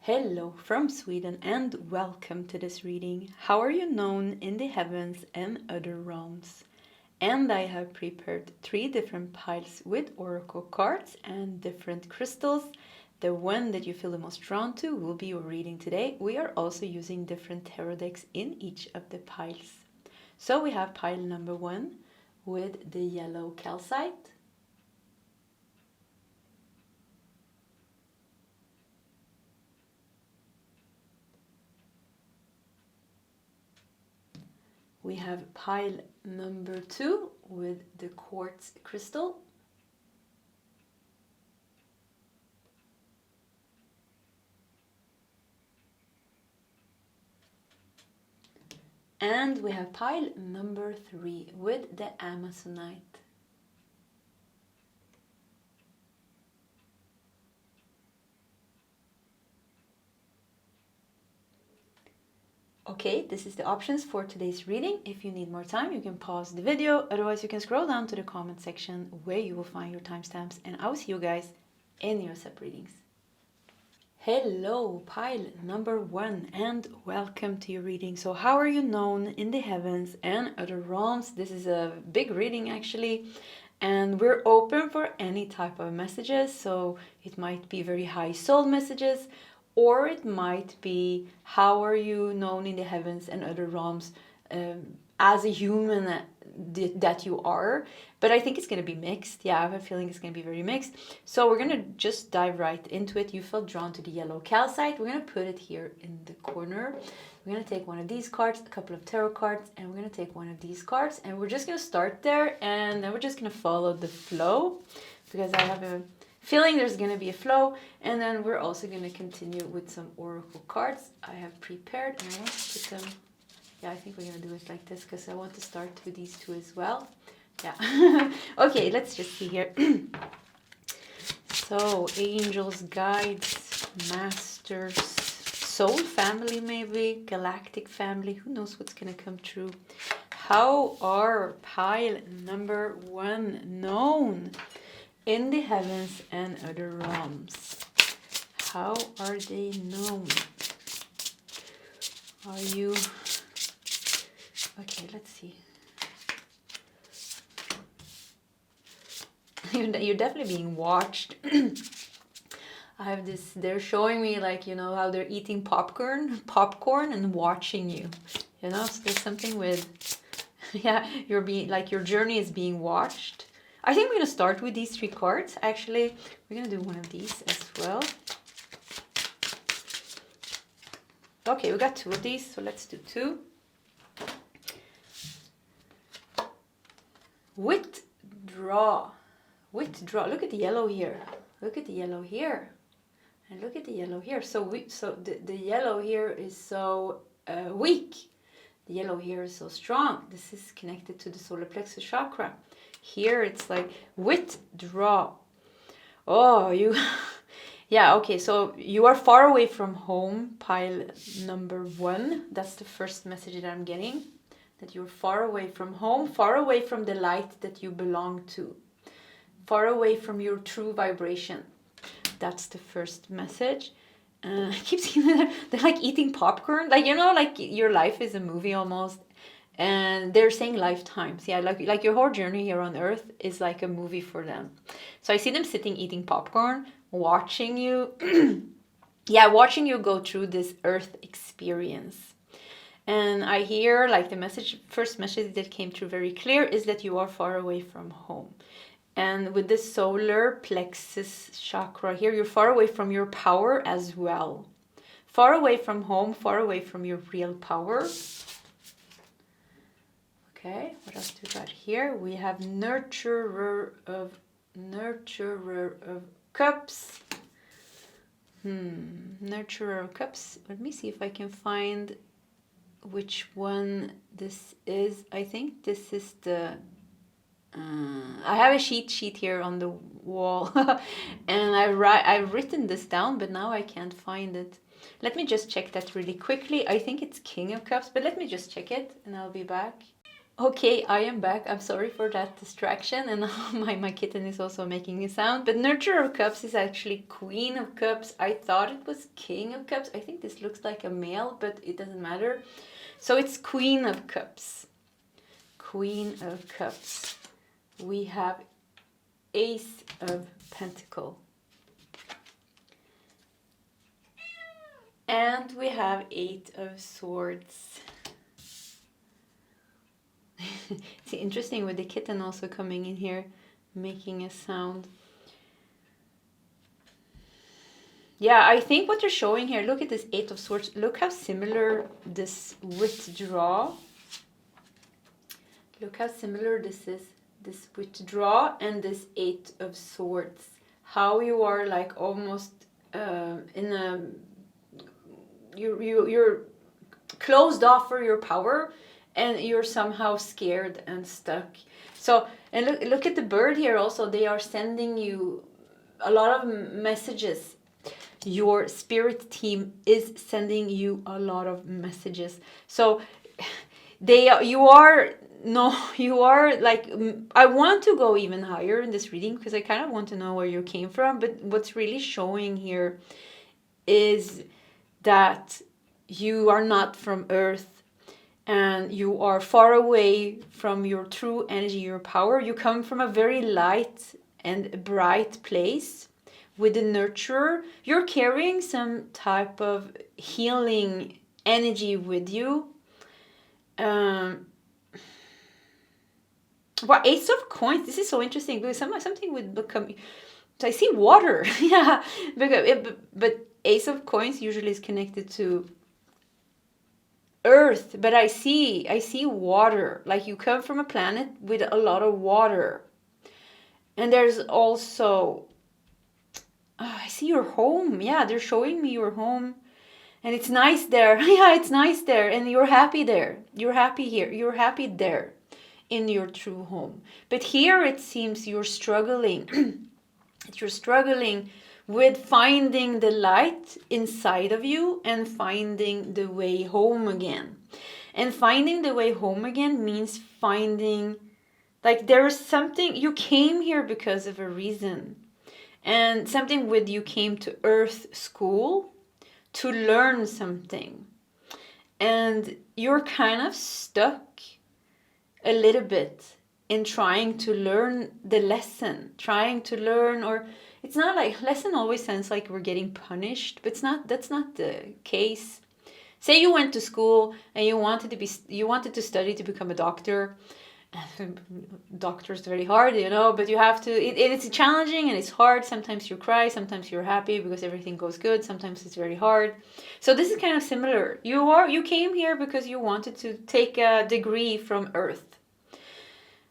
Hello from Sweden and welcome to this reading. How are you known in the heavens and other realms? And I have prepared 3 different piles with oracle cards and different crystals. The one that you feel the most drawn to will be your reading today. We are also using different tarot decks in each of the piles. So we have pile number 1 with the yellow calcite. We have pile number 2 with the quartz crystal. And we have pile number 3 with the amazonite. Okay, this is the options for today's reading. If you need more time, you can pause the video. Otherwise, you can scroll down to the comment section where you will find your timestamps. And I will see you guys in your sub readings. Hello, pile number 1, and welcome to your reading. So how are you known in the heavens and other realms? This is a big reading actually. And we're open for any type of messages. So it might be very high soul messages, or it might be, how are you known in the heavens and other realms as a human that you are? But I think it's going to be mixed. Yeah, I have a feeling it's going to be very mixed. So we're going to just dive right into it. You felt drawn to the yellow calcite. We're going to put it here in the corner. We're going to take one of these cards, a couple of tarot cards, and we're going to take one of these cards. And we're just going to start there, and then we're just going to follow the flow, because I have a feeling there's going to be a flow. And then we're also going to continue with some oracle cards I have prepared, and I want to put them, yeah, I think we're going to do it like this because I want to start with these 2 as well. Yeah. Okay, let's just see here. So angels, guides, masters, soul family, maybe galactic family, who knows what's going to come true. How are pile number 1 known in the heavens and other realms? How are they known? Are you... Okay, let's see. You're definitely being watched. I have this, they're showing me like, you know, how they're eating popcorn and watching you. You know, so there's something with, yeah, you're being, like your journey is being watched. I think we're going to start with these 3 cards. Actually, we're going to do one of these as well. Okay, we got 2 of these, so let's do 2. Withdraw. Withdraw. Look at the yellow here. Look at the yellow here. And look at the yellow here. So the yellow here is so weak. The yellow here is so strong. This is connected to the solar plexus chakra. Here it's like withdraw. Oh, you... Yeah, okay, so you are far away from home, pile number 1. That's the first message that I'm getting. That you're far away from home, far away from the light that you belong to. Far away from your true vibration. That's the first message. I keep seeing that they're like eating popcorn. Like, you know, like your life is a movie almost. And they're saying lifetimes. Yeah, like your whole journey here on earth is like a movie for them. So I see them sitting eating popcorn, watching you. Yeah, watching you go through this earth experience. And I hear like the first message that came through very clear is that you are far away from home. And with this solar plexus chakra here, you're far away from your power as well. Far away from home, far away from your real power. Okay, what else do we got here? We have nurturer of cups. Nurturer of cups. Let me see if I can find which one this is. I think this is the... I have a cheat sheet here on the wall. And I've written this down, but now I can't find it. Let me just check that really quickly. I think it's King of Cups, but let me just check it and I'll be back. Okay, I am back. I'm sorry for that distraction, and my kitten is also making a sound. But Nurturer of Cups is actually Queen of Cups. I thought it was King of Cups. I think this looks like a male, but it doesn't matter. So it's Queen of Cups. Queen of Cups. We have Ace of Pentacle. And we have Eight of Swords. It's interesting with the kitten also coming in here, making a sound. Yeah, I think what they're showing here, look at this Eight of Swords. Look how similar this withdraw. Look how similar this is. This withdraw and this Eight of Swords. How you are like almost in a... You're closed off for your power. And you're somehow scared and stuck. So, and look at the bird here also. They are sending you a lot of messages. Your spirit team is sending you a lot of messages. So, you are like, I want to go even higher in this reading because I kind of want to know where you came from. But what's really showing here is that you are not from Earth. And you are far away from your true energy, your power. You come from a very light and bright place with the nurturer. You're carrying some type of healing energy with you. Well, Ace of Coins. This is so interesting because something would become... So I see water. Yeah, but Ace of Coins usually is connected to Earth, but I see water. Like you come from a planet with a lot of water. And there's also I see your home. Yeah, they're showing me your home. And it's nice there. Yeah, it's nice there. And you're happy there. You're happy here. You're happy there in your true home. But here it seems you're struggling. You're struggling with finding the light inside of you and finding the way home again. And finding the way home again means finding, like there is something, you came here because of a reason. And something with you came to Earth School to learn something. And you're kind of stuck a little bit in trying to learn the lesson, trying to learn, or it's not like lesson always sounds like we're getting punished, but that's not the case. Say you went to school and you wanted to study to become a doctor. Doctor's very hard, but you have to, it's challenging and it's hard. Sometimes you cry, sometimes you're happy because everything goes good. Sometimes it's very hard. So this is kind of similar. You came here because you wanted to take a degree from Earth.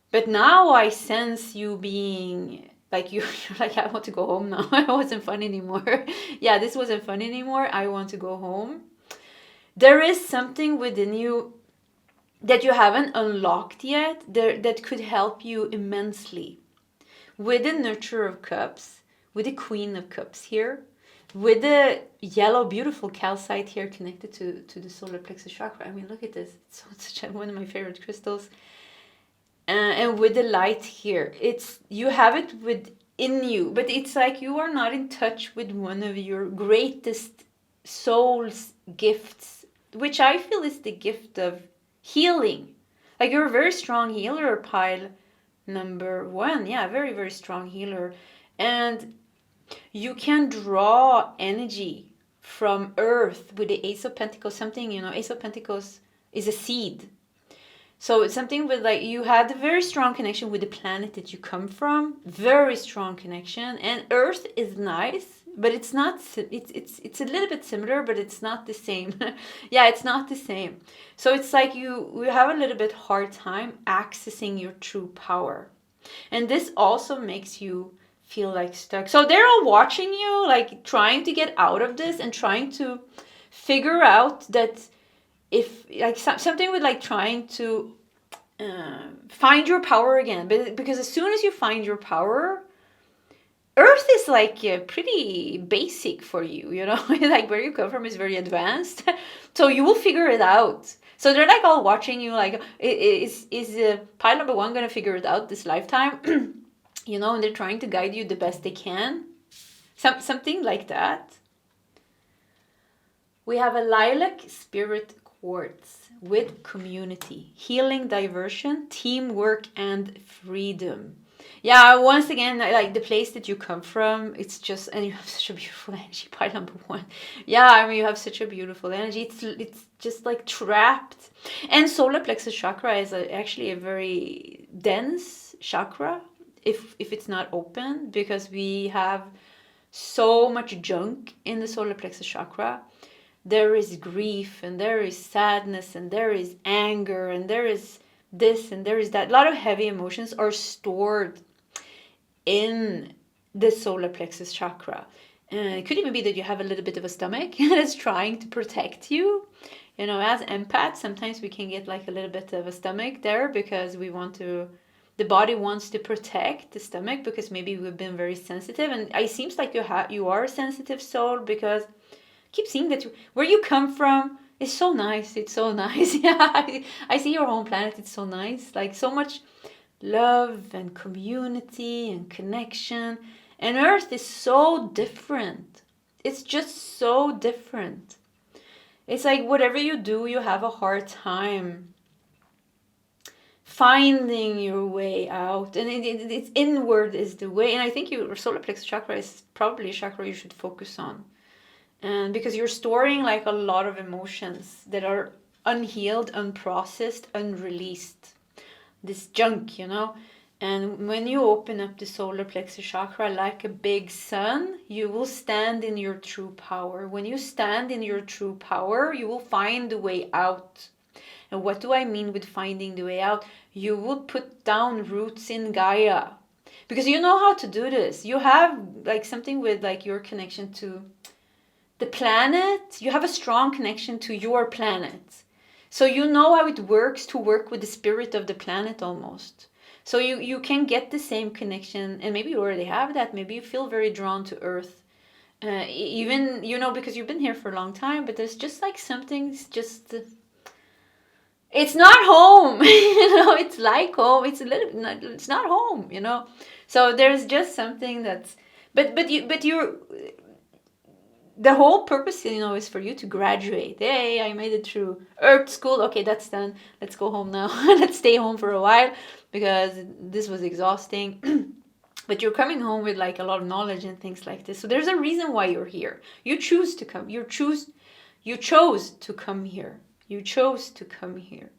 But now I sense you being like, you're like, I want to go home now. It wasn't fun anymore. Yeah, this wasn't fun anymore. I want to go home. There is something within you that you haven't unlocked yet that could help you immensely. With the Nurturer of Cups, with the Queen of Cups here, with the yellow, beautiful calcite here connected to the solar plexus chakra. I mean, look at this. It's such one of my favorite crystals. And with the light here, you have it within you, but it's like you are not in touch with one of your greatest soul's gifts, which I feel is the gift of healing. Like you're a very strong healer, pile number 1. Yeah, very, very strong healer. And you can draw energy from Earth with the Ace of Pentacles. Ace of Pentacles is a seed. So it's something with like you had a very strong connection with the planet that you come from, very strong connection. And Earth is nice, but it's not. It's a little bit similar, but it's not the same. Yeah, it's not the same. So it's like you have a little bit hard time accessing your true power, and this also makes you feel like stuck. So they're all watching you, like trying to get out of this and trying to figure out that. If like something with like trying to find your power again, but because as soon as you find your power, Earth is like pretty basic for you, like where you come from is very advanced, so you will figure it out. So they're like all watching you like, is pile number one going to figure it out this lifetime? You know, and they're trying to guide you the best they can. Something like that. We have a lilac spirit quartz with community, healing, diversion, teamwork, and freedom. Yeah, once again, like the place that you come from, it's just, and you have such a beautiful energy, pile number one. Yeah, I mean, you have such a beautiful energy. It's just like trapped. And solar plexus chakra is actually a very dense chakra if it's not open, because we have so much junk in the solar plexus chakra. There is grief, and there is sadness, and there is anger, and there is this, and there is that. A lot of heavy emotions are stored in the solar plexus chakra. And it could even be that you have a little bit of a stomach that's trying to protect you. You know, as empaths, sometimes we can get like a little bit of a stomach there because we want to, the body wants to protect the stomach because maybe we've been very sensitive. And it seems like you are a sensitive soul, because keep seeing that where you come from is so nice. It's so nice. Yeah, I see your home planet. It's so nice. Like so much love and community and connection. And Earth is so different. It's just so different. It's like whatever you do, you have a hard time finding your way out. And it's inward is the way. And I think your solar plexus chakra is probably a chakra you should focus on. And because you're storing like a lot of emotions that are unhealed, unprocessed, unreleased. This junk, you know. And when you open up the solar plexus chakra like a big sun, you will stand in your true power. When you stand in your true power, you will find the way out. And what do I mean with finding the way out? You will put down roots in Gaia. Because you know how to do this. You have like something with like your connection to the planet. You have a strong connection to your planet. So you know how it works to work with the spirit of the planet almost. So you can get the same connection, and maybe you already have that. Maybe you feel very drawn to Earth. Even, you know, because you've been here for a long time, but there's just like something's just... it's not home, you know, it's like home. It's a little, it's not home, you know. So there's just something that's... But you're... the whole purpose, you know, is for you to graduate. Hey, I made it through Earth school. Okay, that's done. Let's go home now. Let's stay home for a while because this was exhausting. But you're coming home with like a lot of knowledge and things like this. So there's a reason why you're here. You choose to come. You chose to come here. You chose to come here.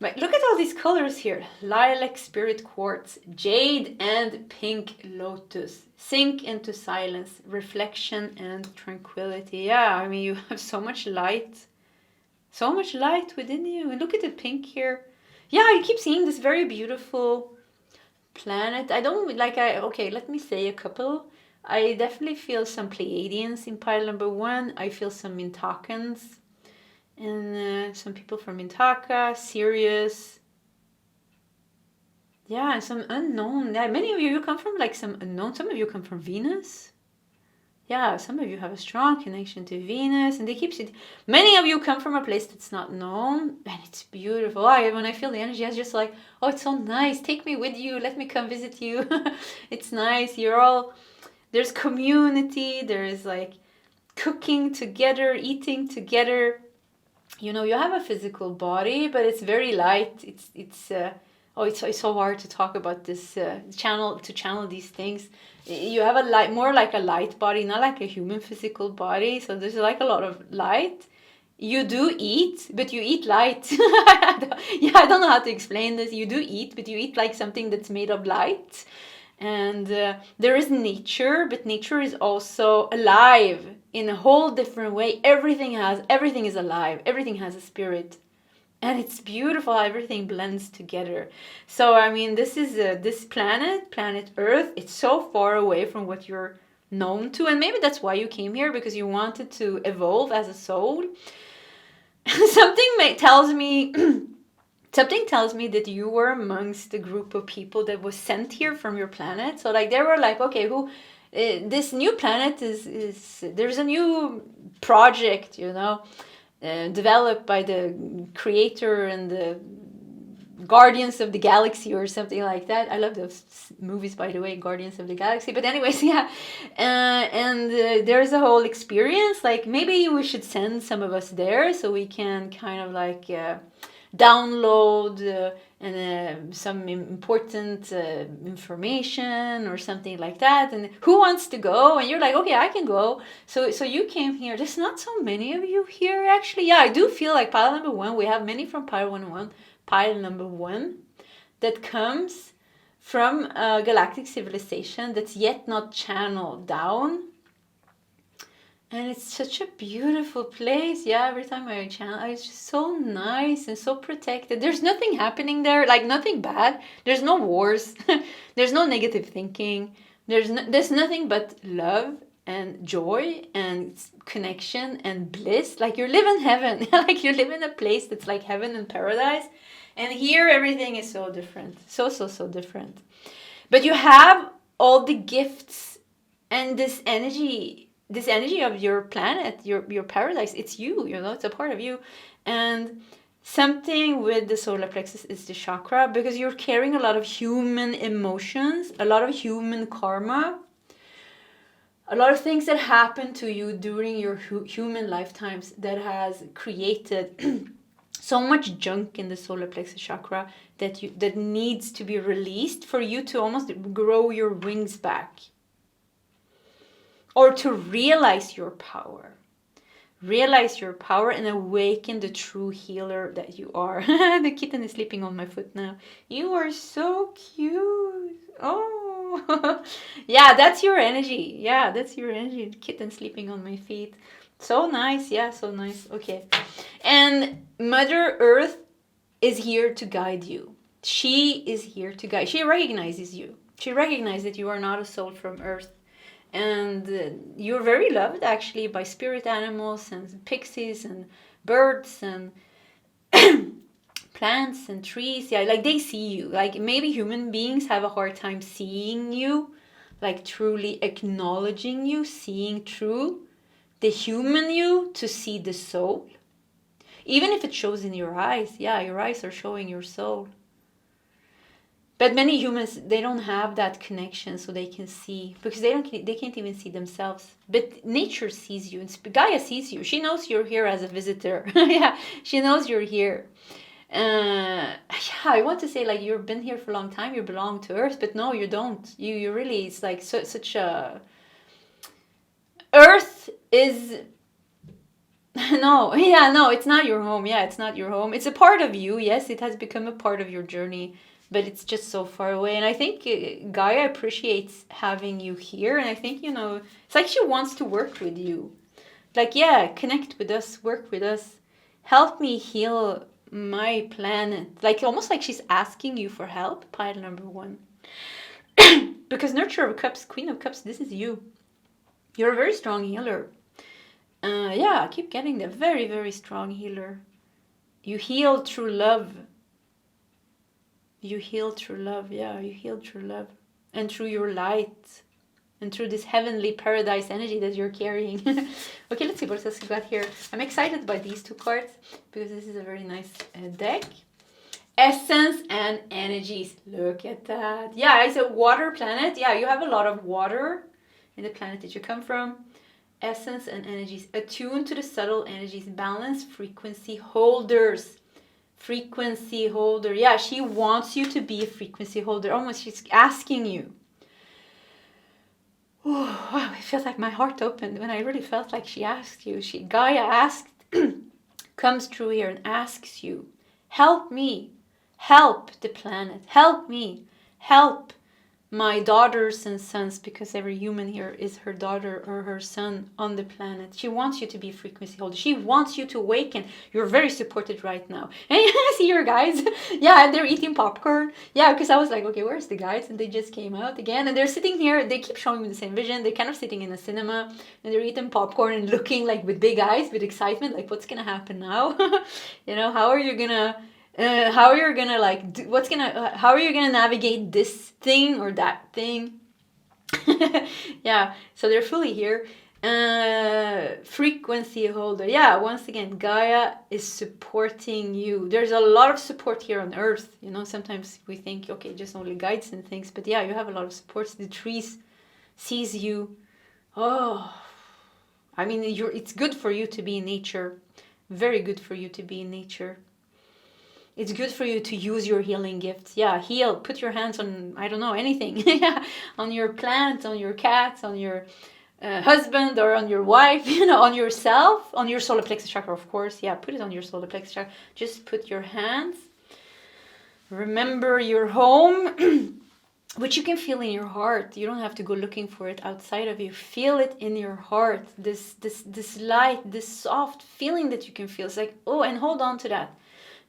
But look at all these colors here. Lilac spirit quartz, jade and pink lotus. Sink into silence, reflection and tranquility. Yeah, I mean, you have so much light. So much light within you. And look at the pink here. Yeah, I keep seeing this very beautiful planet. I don't like, okay, let me say a couple. I definitely feel some Pleiadians in pile number one. I feel some Mintakans. And some people from Mintaka, Sirius. Yeah, some unknown. Yeah, many of you come from like some unknown. Some of you come from Venus. Yeah, some of you have a strong connection to Venus. And they keep saying, many of you come from a place that's not known. And it's beautiful. When I feel the energy, I was just like, oh, it's so nice. Take me with you. Let me come visit you. It's nice. You're all... there's community. There's like cooking together, eating together. You know, you have a physical body, but it's very light. It's so hard to talk about this channel these things. You have a light, more like a light body, not like a human physical body. So there's like a lot of light. You do eat, but you eat light. I don't know how to explain this. You do eat, but you eat like something that's made of light. And there is nature, but nature is also alive in a whole different way. Everything is alive. Everything has a spirit. And it's beautiful how everything blends together. So, I mean, this is this planet Earth. It's so far away from what you're known to. And maybe that's why you came here, because you wanted to evolve as a soul. Something tells me that you were amongst the group of people that was sent here from your planet. So like they were like, okay, this new planet is there's a new project, you know. developed by the creator and the Guardians of the Galaxy or something like that. I love those movies, by the way, Guardians of the Galaxy. But anyways, yeah. And there's a whole experience. Like, maybe we should send some of us there so we can kind of like download some important information or something like that. And who wants to go? And you're like, okay, I can go. So you came here. There's not so many of you here, actually. Yeah, I do feel like pile number 1. We have many from pile number 1 that comes from a galactic civilization that's yet not channeled down. And it's such a beautiful place. Yeah, every time I channel, it's just so nice and so protected. There's nothing happening there, like nothing bad. There's no wars. There's no negative thinking. There's nothing but love and joy and connection and bliss. Like, you live in heaven. Like, you live in a place that's like heaven and paradise. And here everything is so different. So different. But you have all the gifts and this energy of your planet, your paradise. It's you, it's a part of you. And something with the solar plexus is the chakra, because you're carrying a lot of human emotions, a lot of human karma, a lot of things that happen to you during your human lifetimes that has created so much junk in the solar plexus chakra that needs to be released for you to almost grow your wings back, or to realize your power and awaken the true healer that you are. The kitten is sleeping on my foot now. You are so cute. Oh, yeah, that's your energy. Yeah, that's your energy. The kitten sleeping on my feet. So nice. Yeah, so nice. Okay. And Mother Earth is here to guide you. She is here to guide. She recognizes you. She recognizes that you are not a soul from Earth. And you're very loved, actually, by spirit animals and pixies and birds and plants and trees. Yeah, like, they see you. Like, maybe human beings have a hard time seeing you, like truly acknowledging you, seeing through the human you to see the soul. Even if it shows in your eyes. Yeah, your eyes are showing your soul. But many humans, they don't have that connection, so they can see, because they can't even see themselves. But nature sees you, and Gaia sees you. She knows you're here as a visitor. Yeah, she knows you're here. Yeah, I want to say, like, you've been here for a long time, you belong to Earth, but no, you don't. You really, it's like such a... Earth is... No, it's not your home. Yeah, it's not your home. It's a part of you. Yes, it has become a part of your journey, but it's just so far away. And I think Gaia appreciates having you here. And I think, it's like she wants to work with you. Like, yeah, connect with us, work with us. Help me heal my planet. Like, almost like she's asking you for help, pile number 1. Because Nurturer of Cups, Queen of Cups, this is you. You're a very strong healer. Yeah, I keep getting the very, very strong healer. You heal through love. You heal through love. Yeah, you heal through love. And through your light. And through this heavenly paradise energy that you're carrying. Okay, let's see what else we got here. I'm excited by these 2 cards, because this is a very nice deck. Essence and energies. Look at that. Yeah, it's a water planet. Yeah, you have a lot of water in the planet that you come from. Essence and energies. Attune to the subtle energies. Balance frequency holders. Frequency holder. Yeah, she wants you to be a frequency holder. Almost she's asking you. Oh, wow, it feels like my heart opened when I really felt like she asked you. Gaia asked, comes through here and asks you, help me, help the planet, help me, help my daughters and sons, because every human here is her daughter or her son on the planet. She wants you to be a frequency holder. She wants you to awaken. You're very supported right now. And I see your guys. Yeah, and they're eating popcorn. Yeah, because I was like, okay, where's the guys? And they just came out again. And they're sitting here. They keep showing me the same vision. They're kind of sitting in a cinema. And they're eating popcorn and looking like with big eyes, with excitement. Like, what's going to happen now? How are you going to... how are you gonna navigate this thing or that thing? Yeah, so they're fully here. Frequency holder. Yeah, once again, Gaia is supporting you. There's a lot of support here on Earth. You know, sometimes we think, okay, just only guides and things. But yeah, you have a lot of support. The trees sees you. Oh, I mean, it's good for you to be in nature. Very good for you to be in nature. It's good for you to use your healing gifts. Yeah, heal. Put your hands on, I don't know, anything. Yeah, on your plants, on your cats, on your husband, or on your wife, you know, on yourself, on your solar plexus chakra, of course. Yeah, put it on your solar plexus chakra. Just put your hands. Remember your home, which you can feel in your heart. You don't have to go looking for it outside of you. Feel it in your heart. This light, this soft feeling that you can feel. It's like, oh, and hold on to that.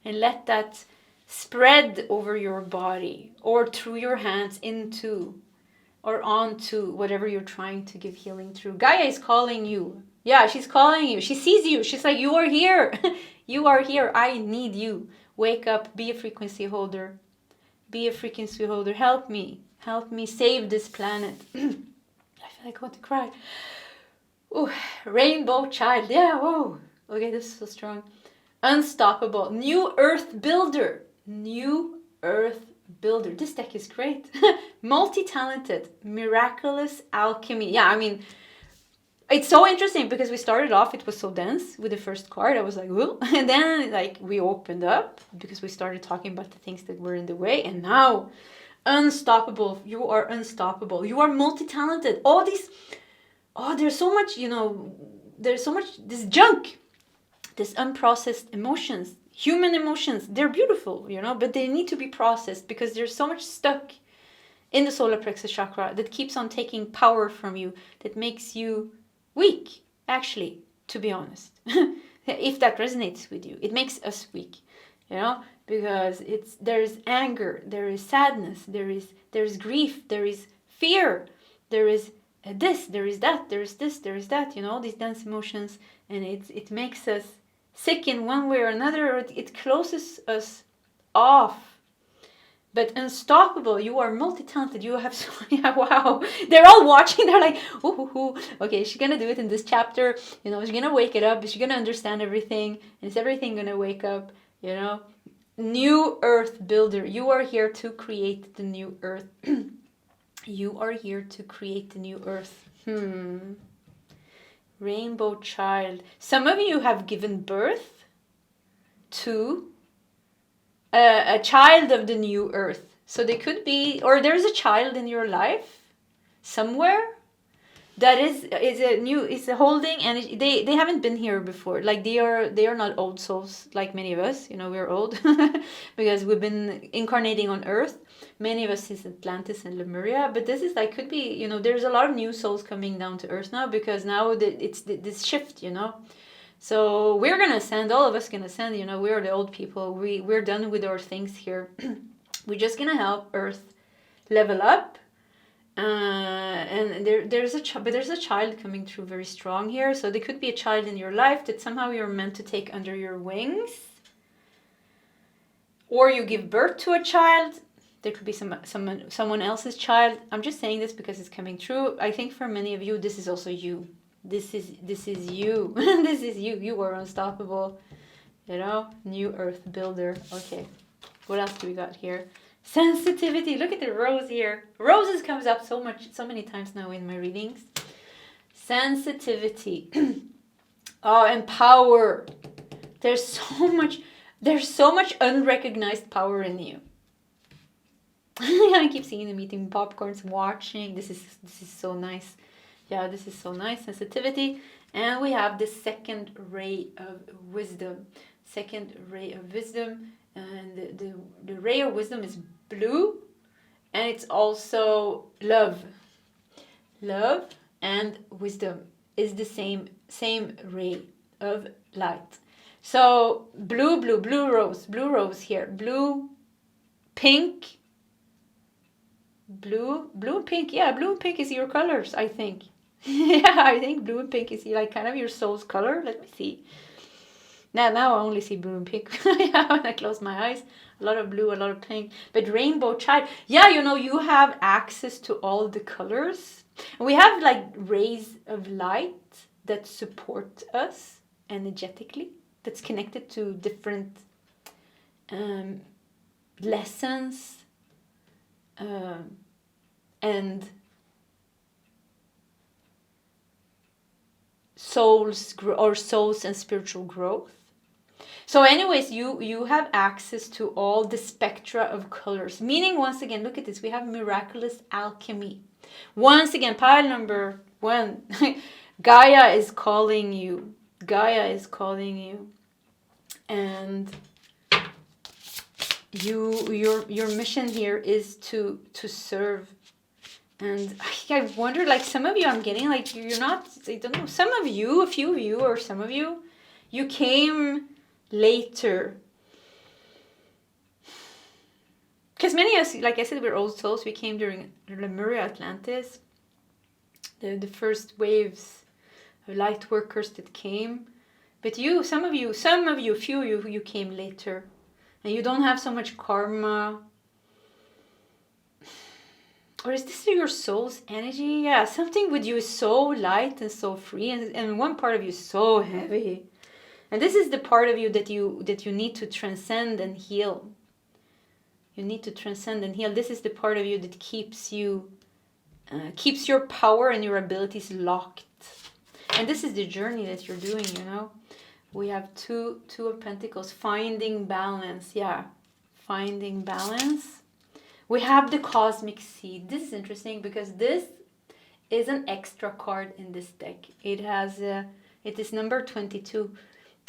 And let that spread over your body or through your hands into or onto whatever you're trying to give healing through. Gaia is calling you. Yeah, she's calling you. She sees you. She's like, you are here. You are here. I need you. Wake up. Be a frequency holder. Be a frequency holder. Help me. Help me save this planet. I feel like I want to cry. Ooh, rainbow child. Yeah, whoa. Okay, this is so strong. Unstoppable. New Earth Builder. New Earth Builder. This deck is great. Multi-talented. Miraculous alchemy. Yeah, I mean, it's so interesting because we started off, it was so dense with the first card. I was like, whoa. And then like we opened up because we started talking about the things that were in the way. And now, unstoppable. You are unstoppable. You are multi-talented. There's so much, you know, there's so much, this junk. This unprocessed emotions, human emotions, they're beautiful, you know, but they need to be processed because there's so much stuck in the solar plexus chakra that keeps on taking power from you, that makes you weak, actually, to be honest. If that resonates with you, it makes us weak, you know, because there's anger, there is sadness, there's grief, there is fear, there is this, there is that, there is this, there is that, you know, these dense emotions, and it makes us sick in one way or another, or it closes us off. But unstoppable, you are multi-talented, you have so, yeah, wow. They're all watching, they're like, ooh, okay, she's gonna do it in this chapter, you know, she's gonna wake it up, she's gonna understand everything, and is everything gonna wake up, you know? New Earth Builder, you are here to create the new Earth. You are here to create the new Earth. Rainbow child. Some of you have given birth to a child of the new Earth. So they could be, or there's a child in your life somewhere that is holding, and they haven't been here before. Like they are not old souls like many of us. You know, we're old because we've been incarnating on Earth. Many of us is Atlantis and Lemuria, but this is like, could be, you know, there's a lot of new souls coming down to Earth now because now it's this shift, you know. So we're gonna ascend, all of us gonna ascend, you know, we're the old people, we're done with our things here. We're just gonna help Earth level up. And there's a child coming through very strong here. So there could be a child in your life that somehow you're meant to take under your wings. Or you give birth to a child. There could be someone else's child. I'm just saying this because it's coming true. I think for many of you, this is also you. This is you. This is you. You are unstoppable. You know, New Earth Builder. Okay, what else do we got here? Sensitivity. Look at the rose here. Roses comes up so many times now in my readings. Sensitivity. Oh, and power. There's so much unrecognized power in you. I keep seeing them eating popcorns, watching. This is so nice. Yeah, this is so nice. Sensitivity. And we have the second ray of wisdom. Second ray of wisdom. And the ray of wisdom is blue. And it's also love. Love and wisdom is the same ray of light. So blue rose here. Blue, pink. Blue, pink. Yeah, blue and pink is your colors, I think. Yeah, I think blue and pink is like kind of your soul's color. Let me see. Now I only see blue and pink. Yeah, when I close my eyes. A lot of blue, a lot of pink. But rainbow child. Yeah, you know, you have access to all the colors. We have like rays of light that support us energetically, that's connected to different lessons and souls and spiritual growth. So anyways, you have access to all the spectra of colors, meaning, once again, look at this, we have miraculous alchemy. Once again, pile number 1. Gaia is calling you. Gaia is calling you. And your mission here is to serve. And I wonder, like, some of you, I'm getting like you're not, I don't know, some of you, a few of you, or some of you, you came later. Because many of us, like I said, we're old souls. We came during Lemuria, Atlantis, the first waves of light workers that came. But you, some of you, a few of you came later. And you don't have so much karma. Or is this your soul's energy? Yeah, something with you is so light and so free, and one part of you is so heavy. And this is the part of you that you need to transcend and heal. You need to transcend and heal. This is the part of you that keeps your power and your abilities locked. And this is the journey that you're doing, you know. We have two of Pentacles, finding balance. Yeah, finding balance. We have the cosmic seed. This is interesting because this is an extra card in this deck. It is number 22.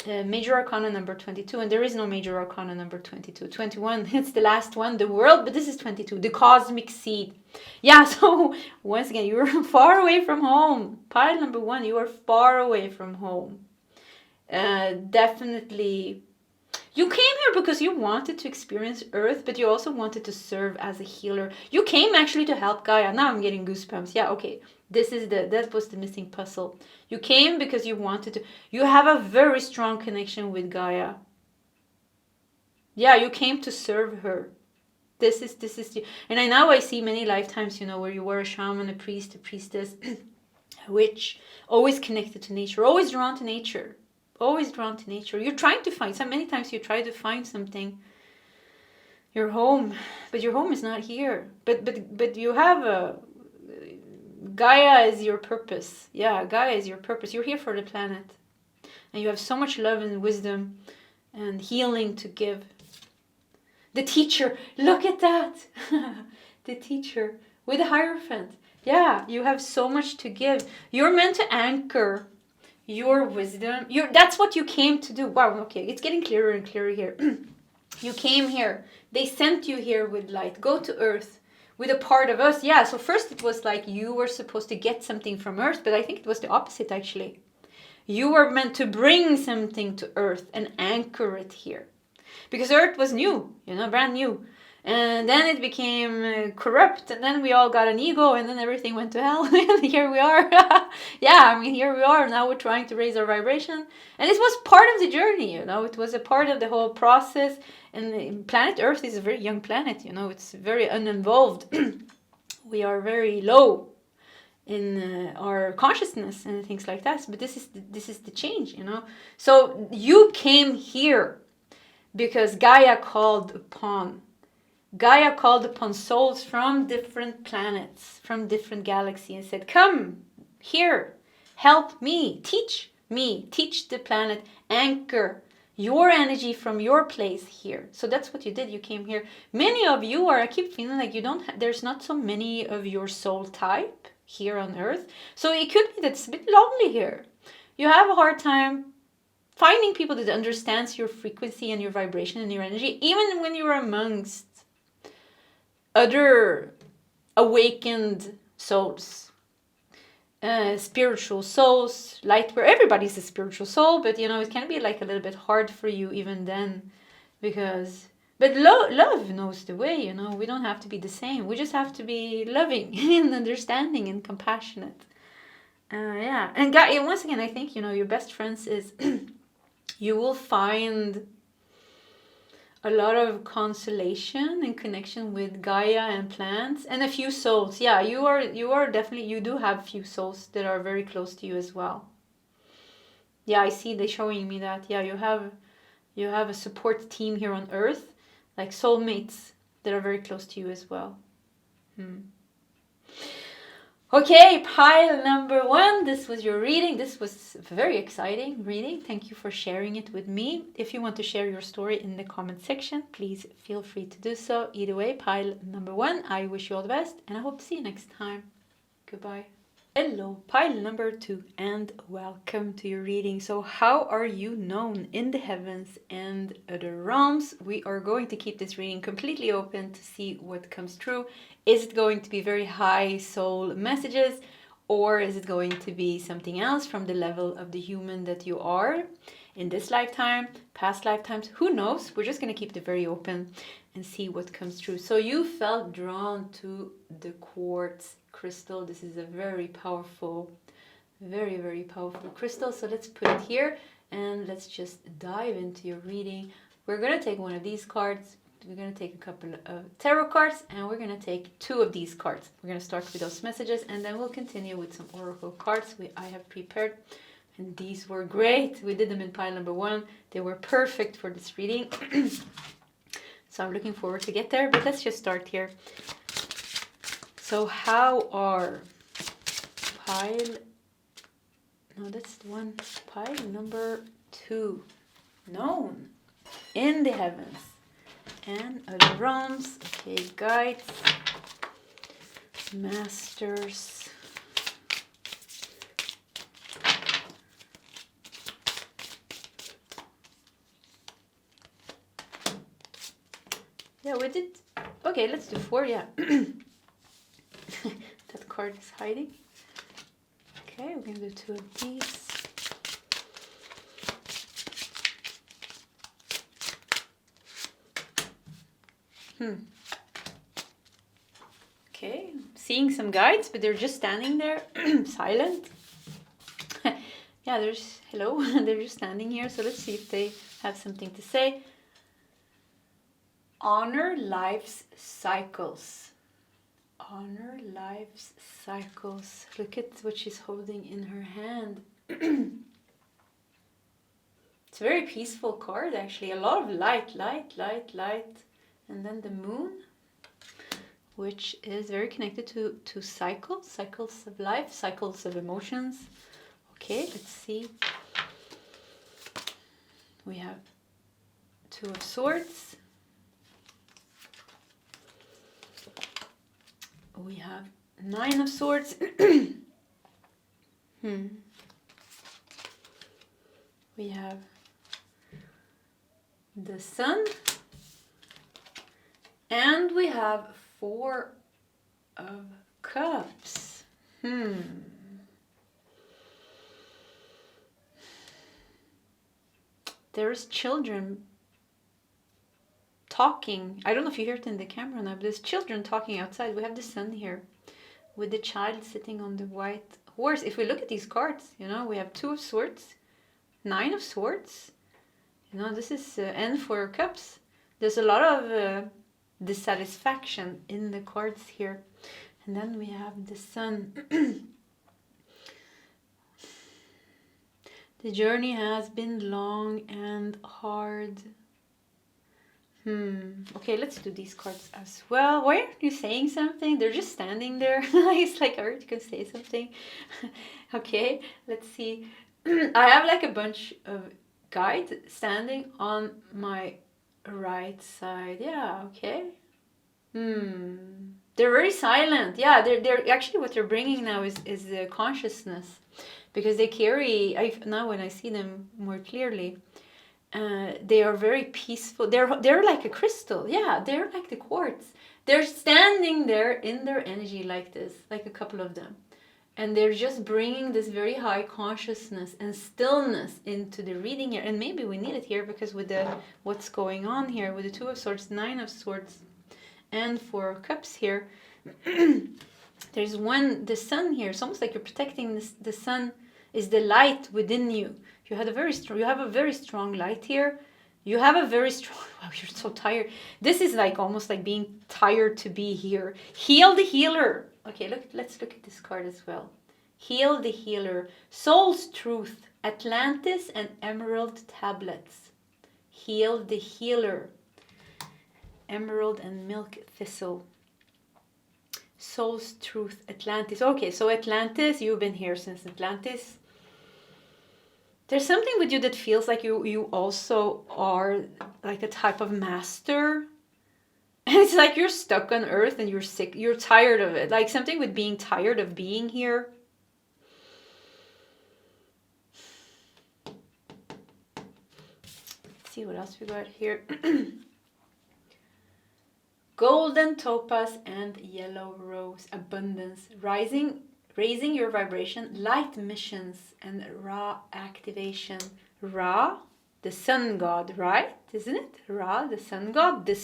Major Arcana number 22, and there is no Major Arcana number 22. 21, it's the last one, the world, but this is 22, the cosmic seed. Yeah, so once again, you're far away from home. Pile number 1, you are far away from home. Definitely, you came here because you wanted to experience Earth, but you also wanted to serve as a healer. You came actually to help Gaia. Now I'm getting goosebumps. Yeah, okay. That was the missing puzzle. You came because you wanted to. You have a very strong connection with Gaia. Yeah, you came to serve her. This is and I see many lifetimes, you know, where you were a shaman, a priest, a priestess, a witch, always connected to nature, always drawn to nature. Always drawn to nature. You're trying to find, many times you try to find something, your home, but your home is not here. But you have Gaia is your purpose. Yeah, Gaia is your purpose. You're here for the planet. And you have so much love and wisdom and healing to give. The teacher, look at that. The teacher with the Hierophant. Yeah, you have so much to give. You're meant to anchor your wisdom. That's what you came to do. Wow, okay, it's getting clearer and clearer here. You came here. They sent you here with light. Go to Earth with a part of us. Yeah, so first it was like you were supposed to get something from Earth, but I think it was the opposite actually. You were meant to bring something to Earth and anchor it here. Because Earth was new, you know, brand new. And then it became corrupt, and then we all got an ego, and then everything went to hell. And here we are. Yeah, I mean, here we are. Now we're trying to raise our vibration. And it was part of the journey, you know. It was a part of the whole process. And planet Earth is a very young planet, you know. It's very uninvolved. We are very low in our consciousness and things like that. But this is the change, you know. So you came here because Gaia called upon souls from different planets, from different galaxies, and said, come here, help me, teach the planet, anchor your energy from your place here. So that's what you did. You came here. Many of you I keep feeling like there's not so many of your soul type here on Earth. So it could be that it's a bit lonely here. You have a hard time finding people that understands your frequency and your vibration and your energy, even when you're amongst other awakened souls, spiritual souls, light, where everybody's a spiritual soul, but you know, it can be like a little bit hard for you even then, but love knows the way, you know. We don't have to be the same. We just have to be loving and understanding and compassionate. Yeah, and once again, I think, you know, your best friends is you will find a lot of consolation and connection with Gaia and plants, and a few souls. Yeah, you are definitely, you do have few souls that are very close to you as well. Yeah, I see they showing me that. Yeah, you have a support team here on Earth, like soulmates that are very close to you as well. Okay, pile number 1. This was your reading. This was very exciting reading. Thank you for sharing it with me. If you want to share your story in the comment section, please feel free to do so. Either way, pile number 1, I wish you all the best, and I hope to see you next time. Goodbye. Hello, pile number 2, and welcome to your reading. So how are you known in the heavens and the realms? We are going to keep this reading completely open to see what comes through. Is it going to be very high soul messages, or is it going to be something else from the level of the human that you are in this lifetime, past lifetimes? Who knows? We're just going to keep it very open and see what comes through. So you felt drawn to the quartz crystal. This is a very powerful, very, very powerful crystal. So let's put it here and let's just dive into your reading. We're going to take one of these cards. We're going to take a couple of tarot cards, and we're going to take 2 of these cards. We're going to start with those messages, and then we'll continue with some oracle cards I have prepared. And these were great. We did them in pile number 1. They were perfect for this reading. So I'm looking forward to get there, but let's just start here. So how are pile number 2 known in the heavens and other realms? Okay, guides, masters, yeah, we did. Okay, let's do 4. Yeah. That card is hiding. Okay, we're gonna do 2 of these. Okay, seeing some guides, but they're just standing there, silent. Yeah, there's hello. They're just standing here. So let's see if they have something to say. Honor life's cycles. Honor life's cycles. Look at what she's holding in her hand. It's a very peaceful card, actually. A lot of light. And then the moon, which is very connected to cycles of life, cycles of emotions. Okay, let's see. We have 2 of Swords. We have 9 of Swords. We have the Sun. And we have 4 of Cups. There's children talking. I don't know if you hear it in the camera now, but there's children talking outside. We have the Sun here with the child sitting on the white horse. If we look at these cards, we have 2 of Swords, 9 of Swords. This is and 4 of Cups. There's a lot of dissatisfaction in the cards here. And then we have the Sun. The journey has been long and hard. Okay, let's do these cards as well. Why aren't you saying something? They're just standing there. It's like, I heard you can say something. Okay, let's see. I have like a bunch of guides standing on my right side. Yeah, okay. They're very silent. Yeah, they're actually, what they're bringing now is the consciousness, because they carry, now when I see them more clearly, they are very peaceful. They're like a crystal. Yeah, they're like the quartz. They're standing there in their energy like this, like a couple of them. And they're just bringing this very high consciousness and stillness into the reading here. And maybe we need it here because with what's going on here with the 2 of Swords, 9 of Swords, and 4 of Cups here. There's the Sun here. It's almost like you're protecting the Sun is the light within you. You have a very strong light here, You have a very strong, wow, you're so tired. This is like almost like being tired to be here. Heal the healer. Okay, let's look at this card as well. Heal the healer. Soul's truth. Atlantis and emerald tablets. Heal the healer. Emerald and milk thistle. Soul's truth. Atlantis. Okay, so Atlantis, you've been here since Atlantis. There's something with you that feels like you also are like a type of master. And it's like you're stuck on Earth and you're sick. You're tired of it. Like something with being tired of being here. Let's see what else we got here. Golden topaz and yellow rose. Abundance. Raising your vibration, light missions, and Ra activation. Ra, the sun god, right? Isn't it? Ra, the sun god, the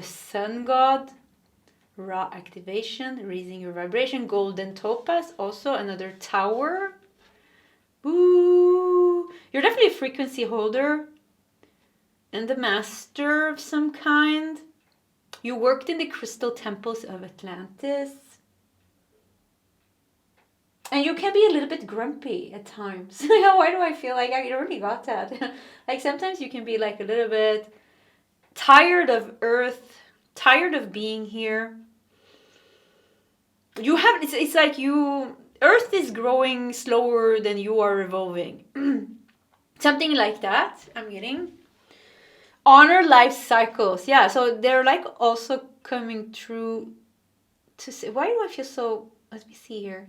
sun god. Ra activation, raising your vibration. Golden topaz, also another tower. Ooh, you're definitely a frequency holder and the master of some kind. You worked in the crystal temples of Atlantis. And you can be a little bit grumpy at times. Why do I feel like I already got that? Like sometimes you can be like a little bit tired of Earth, tired of being here. You have, it's like Earth is growing slower than you are evolving. Something like that, I'm getting. Honor life cycles. Yeah, so they're like also coming through to say, why do I feel so, let me see here.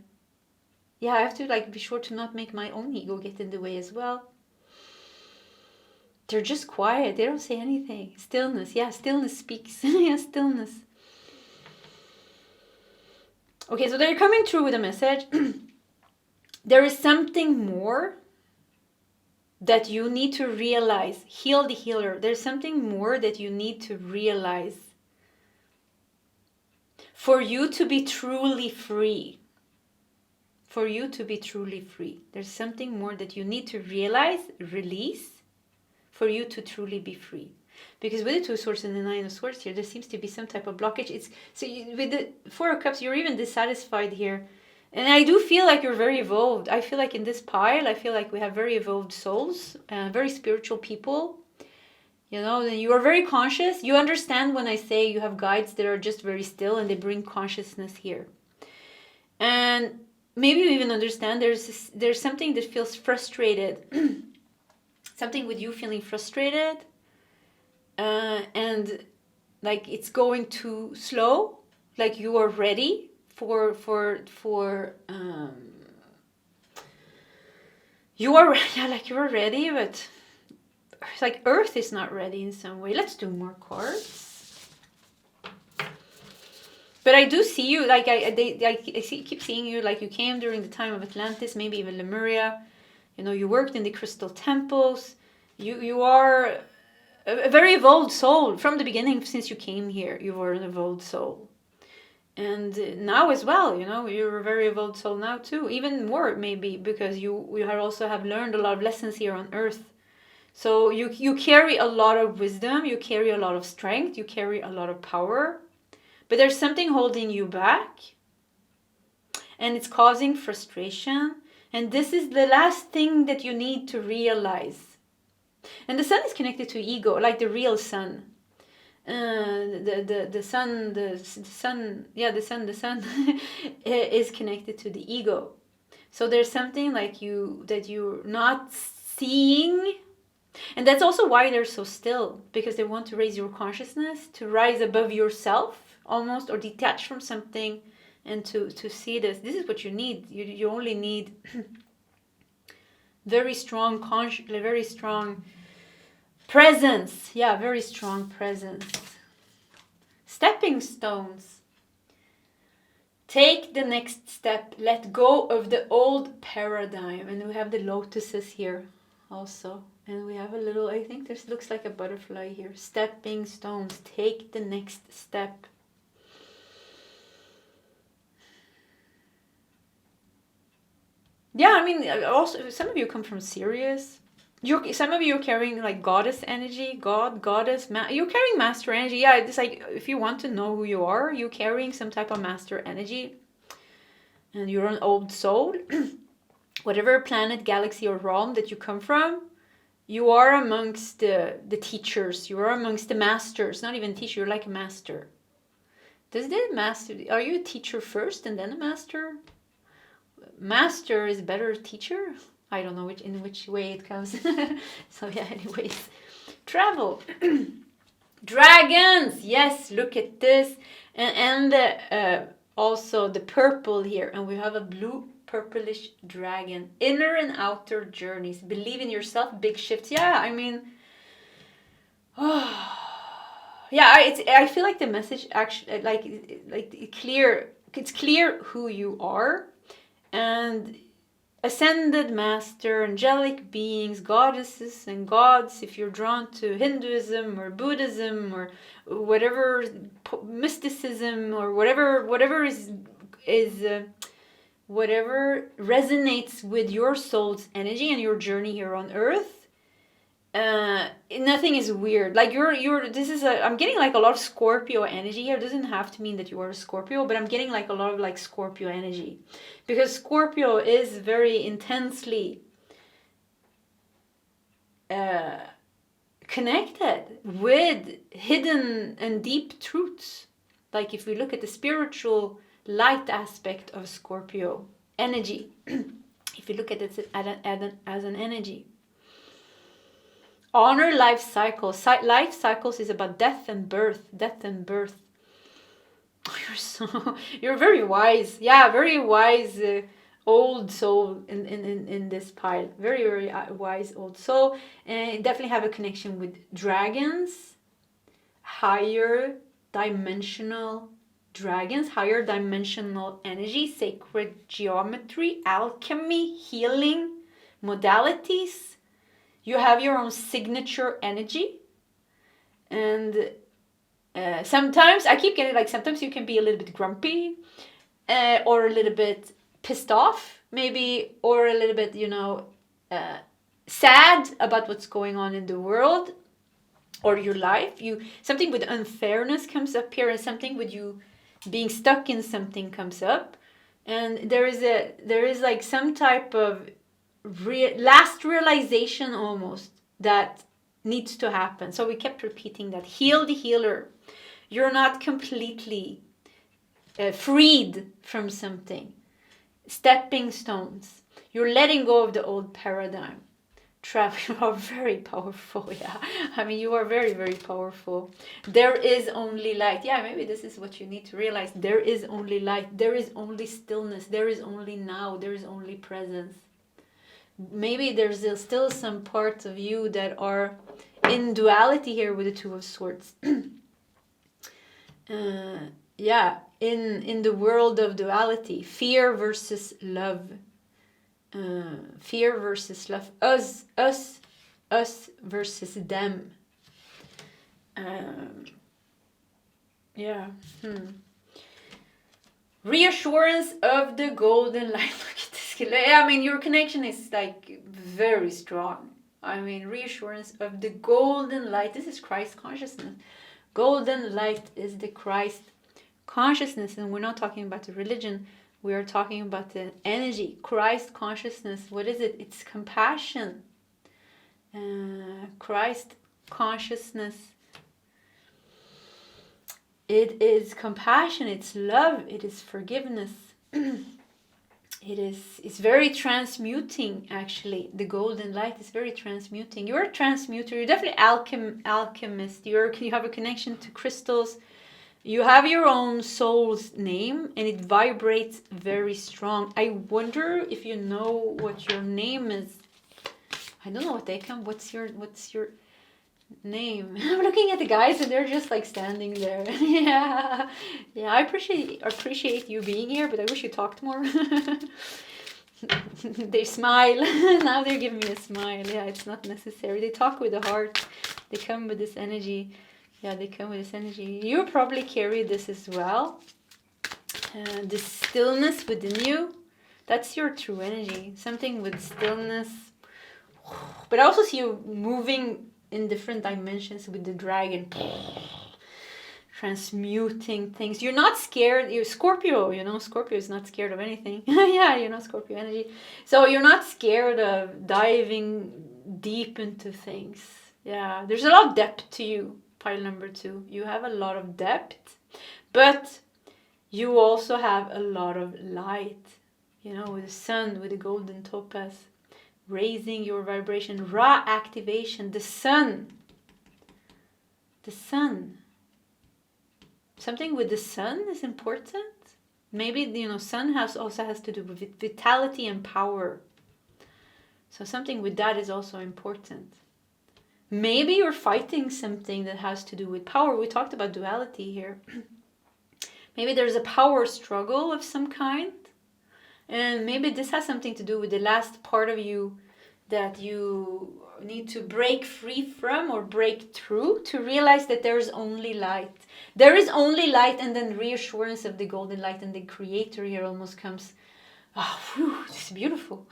Yeah, I have to like be sure to not make my own ego get in the way as well. They're just quiet. They don't say anything. Stillness. Yeah, stillness speaks. Yeah, stillness. Okay, so they're coming through with a message. There is something more that you need to realize. Heal the healer. There's something more that you need to realize for you to be truly free. For you to be truly free. There's something more that you need to realize, release, for you to truly be free. Because with the Two of Swords and the Nine of Swords here, there seems to be some type of blockage. With the Four of Cups, you're even dissatisfied here. And I do feel like you're very evolved. I feel like in this pile, I feel like we have very evolved souls, very spiritual people. You know, you are very conscious. You understand when I say you have guides that are just very still and they bring consciousness here. And maybe you even understand there's something that feels frustrated. Something with you feeling frustrated. And like it's going too slow. Like you are ready for you are, yeah, like you're ready, but it's like Earth is not ready in some way. Let's do more cards. But I do see you, like keep seeing you, like you came during the time of Atlantis, maybe even Lemuria. You know, you worked in the crystal temples. You are a very evolved soul from the beginning. Since you came here, you were an evolved soul. And now as well, you know, you're a very evolved soul now too. Even more maybe because you also have learned a lot of lessons here on Earth. So you carry a lot of wisdom, you carry a lot of strength, you carry a lot of power. But there's something holding you back. And it's causing frustration. And this is the last thing that you need to realize. And the sun is connected to ego, like the real sun. The sun is connected to the ego. So there's something like that you're not seeing. And that's also why they're so still, because they want to raise your consciousness, to rise above yourself almost, or detach from something, and to see this. This is what you need. You only need very strong very strong presence. Yeah, very strong presence. Stepping stones. Take the next step. Let go of the old paradigm. And we have the lotuses here also. And we have a little, I think this looks like a butterfly here. Stepping stones. Take the next step. Yeah, I mean, also some of you come from Sirius. some of you are carrying like goddess energy, goddess, you're carrying master energy. Yeah, it's like if you want to know who you are, you're carrying some type of master energy, and you're an old soul. Whatever planet, galaxy, or realm that you come from, you are amongst the teachers. You are amongst the masters. Not even teacher, you're like a master. Does the master? Are you a teacher first and then a master? Master is better teacher. I don't know in which way it comes. So yeah, anyways. Travel. Dragons! Yes, look at this. And also the purple here. And we have a blue purplish dragon. Inner and outer journeys. Believe in yourself. Big shifts. Yeah, I mean... yeah, I feel like the message actually... It's clear who you are. And... ascended master, angelic beings, goddesses and gods, if you're drawn to Hinduism or Buddhism or whatever mysticism or whatever is whatever resonates with your soul's energy and your journey here on earth. Nothing is weird. Like I'm getting like a lot of Scorpio energy here. It doesn't have to mean that you are a Scorpio, but I'm getting like a lot of like Scorpio energy, because Scorpio is very intensely connected with hidden and deep truths. Like if we look at the spiritual light aspect of Scorpio energy, if you look at it as an energy. Honor life cycles. Life cycles is about death and birth. Death and birth. You're very wise. Yeah, very wise old soul in this pile. Very, very wise old soul. And definitely have a connection with dragons. Higher dimensional dragons. Higher dimensional energy. Sacred geometry. Alchemy. Healing. Modalities. You have your own signature energy, and sometimes I keep getting like sometimes you can be a little bit grumpy, or a little bit pissed off, maybe, or a little bit sad about what's going on in the world or your life. Something with unfairness comes up here, and something with you being stuck in something comes up, and there is like some type of last realization almost that needs to happen. So we kept repeating that. Heal the healer. You're not completely freed from something. Stepping stones. You're letting go of the old paradigm. Travel. You are very powerful. Yeah, I mean, you are very, very powerful. There is only light. Yeah, maybe this is what you need to realize. There is only light. There is only stillness. There is only now. There is only presence. Maybe there's still some parts of you that are in duality here with the Two of Swords. Yeah, in the world of duality, fear versus love. Fear versus love. Us versus them. Yeah. Reassurance of the golden light. Look at this. I mean, your connection is like very strong. I mean, reassurance of the golden light. This is Christ consciousness. Golden light is the Christ consciousness. And we're not talking about the religion. We are talking about the energy. Christ consciousness. What is it? It's compassion. Christ consciousness. It is compassion. It's love. It is forgiveness. It's very transmuting, actually. The golden light is very transmuting. You're a transmuter. You're definitely alchemist. You have a connection to crystals. You have your own soul's name, and it vibrates very strong. I wonder if you know what your name is. I don't know what they come. What's your name? I'm looking at the guys, and they're just like standing there. Yeah. I appreciate you being here, but I wish you talked more. They smile. Now they're giving me a smile. Yeah, it's not necessary. They talk with the heart. They come with this energy. Yeah, they come with this energy. You probably carry this as well. This stillness within you. That's your true energy. Something with stillness. But I also see you moving in different dimensions with the dragon. Transmuting things. You're not scared. You're Scorpio, Scorpio is not scared of anything. Yeah, Scorpio energy. So you're not scared of diving deep into things. Yeah, there's a lot of depth to you, pile number 2. You have a lot of depth, but you also have a lot of light, with the sun, with the golden topaz, raising your vibration, Ra activation, the sun. Something with the sun is important. Maybe, sun also has to do with vitality and power. So something with that is also important. Maybe you're fighting something that has to do with power. We talked about duality here. Maybe there's a power struggle of some kind. And maybe this has something to do with the last part of you that you need to break free from or break through to realize that there's only light. There is only light, and then reassurance of the golden light, and the creator here almost comes. Oh, whew, this is beautiful.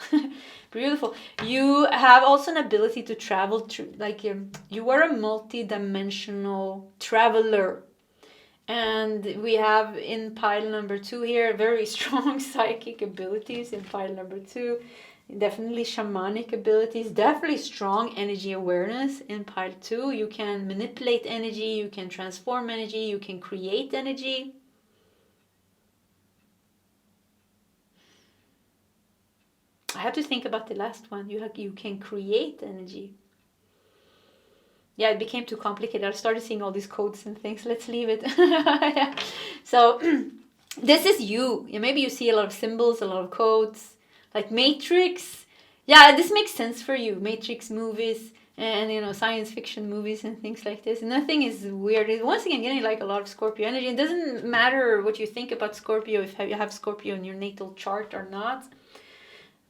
Beautiful. You have also an ability to travel through, you are a multi-dimensional traveler. And we have in pile number 2 here very strong psychic abilities in pile number 2. Definitely shamanic abilities, definitely strong energy awareness in pile 2. You can manipulate energy, you can transform energy, you can create energy. I have to think about the last one. You can create energy. Yeah, it became too complicated. I started seeing all these codes and things. Let's leave it. Yeah. So this is you. Maybe you see a lot of symbols, a lot of codes. Like Matrix. Yeah, this makes sense for you. Matrix movies and, science fiction movies and things like this. Nothing is weird. Once again, getting a lot of Scorpio energy. It doesn't matter what you think about Scorpio, if you have Scorpio in your natal chart or not.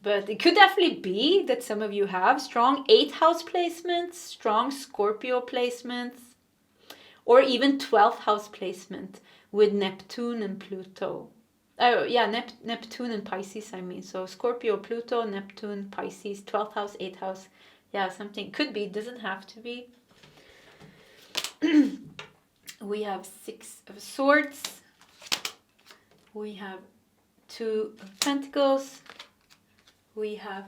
But it could definitely be that some of you have strong 8th house placements, strong Scorpio placements, or even 12th house placement with Neptune and Pluto. Oh, yeah, Neptune and Pisces, I mean. So Scorpio, Pluto, Neptune, Pisces, 12th house, 8th house. Yeah, something could be, doesn't have to be. We have 6 of Swords. We have 2 of Pentacles. We have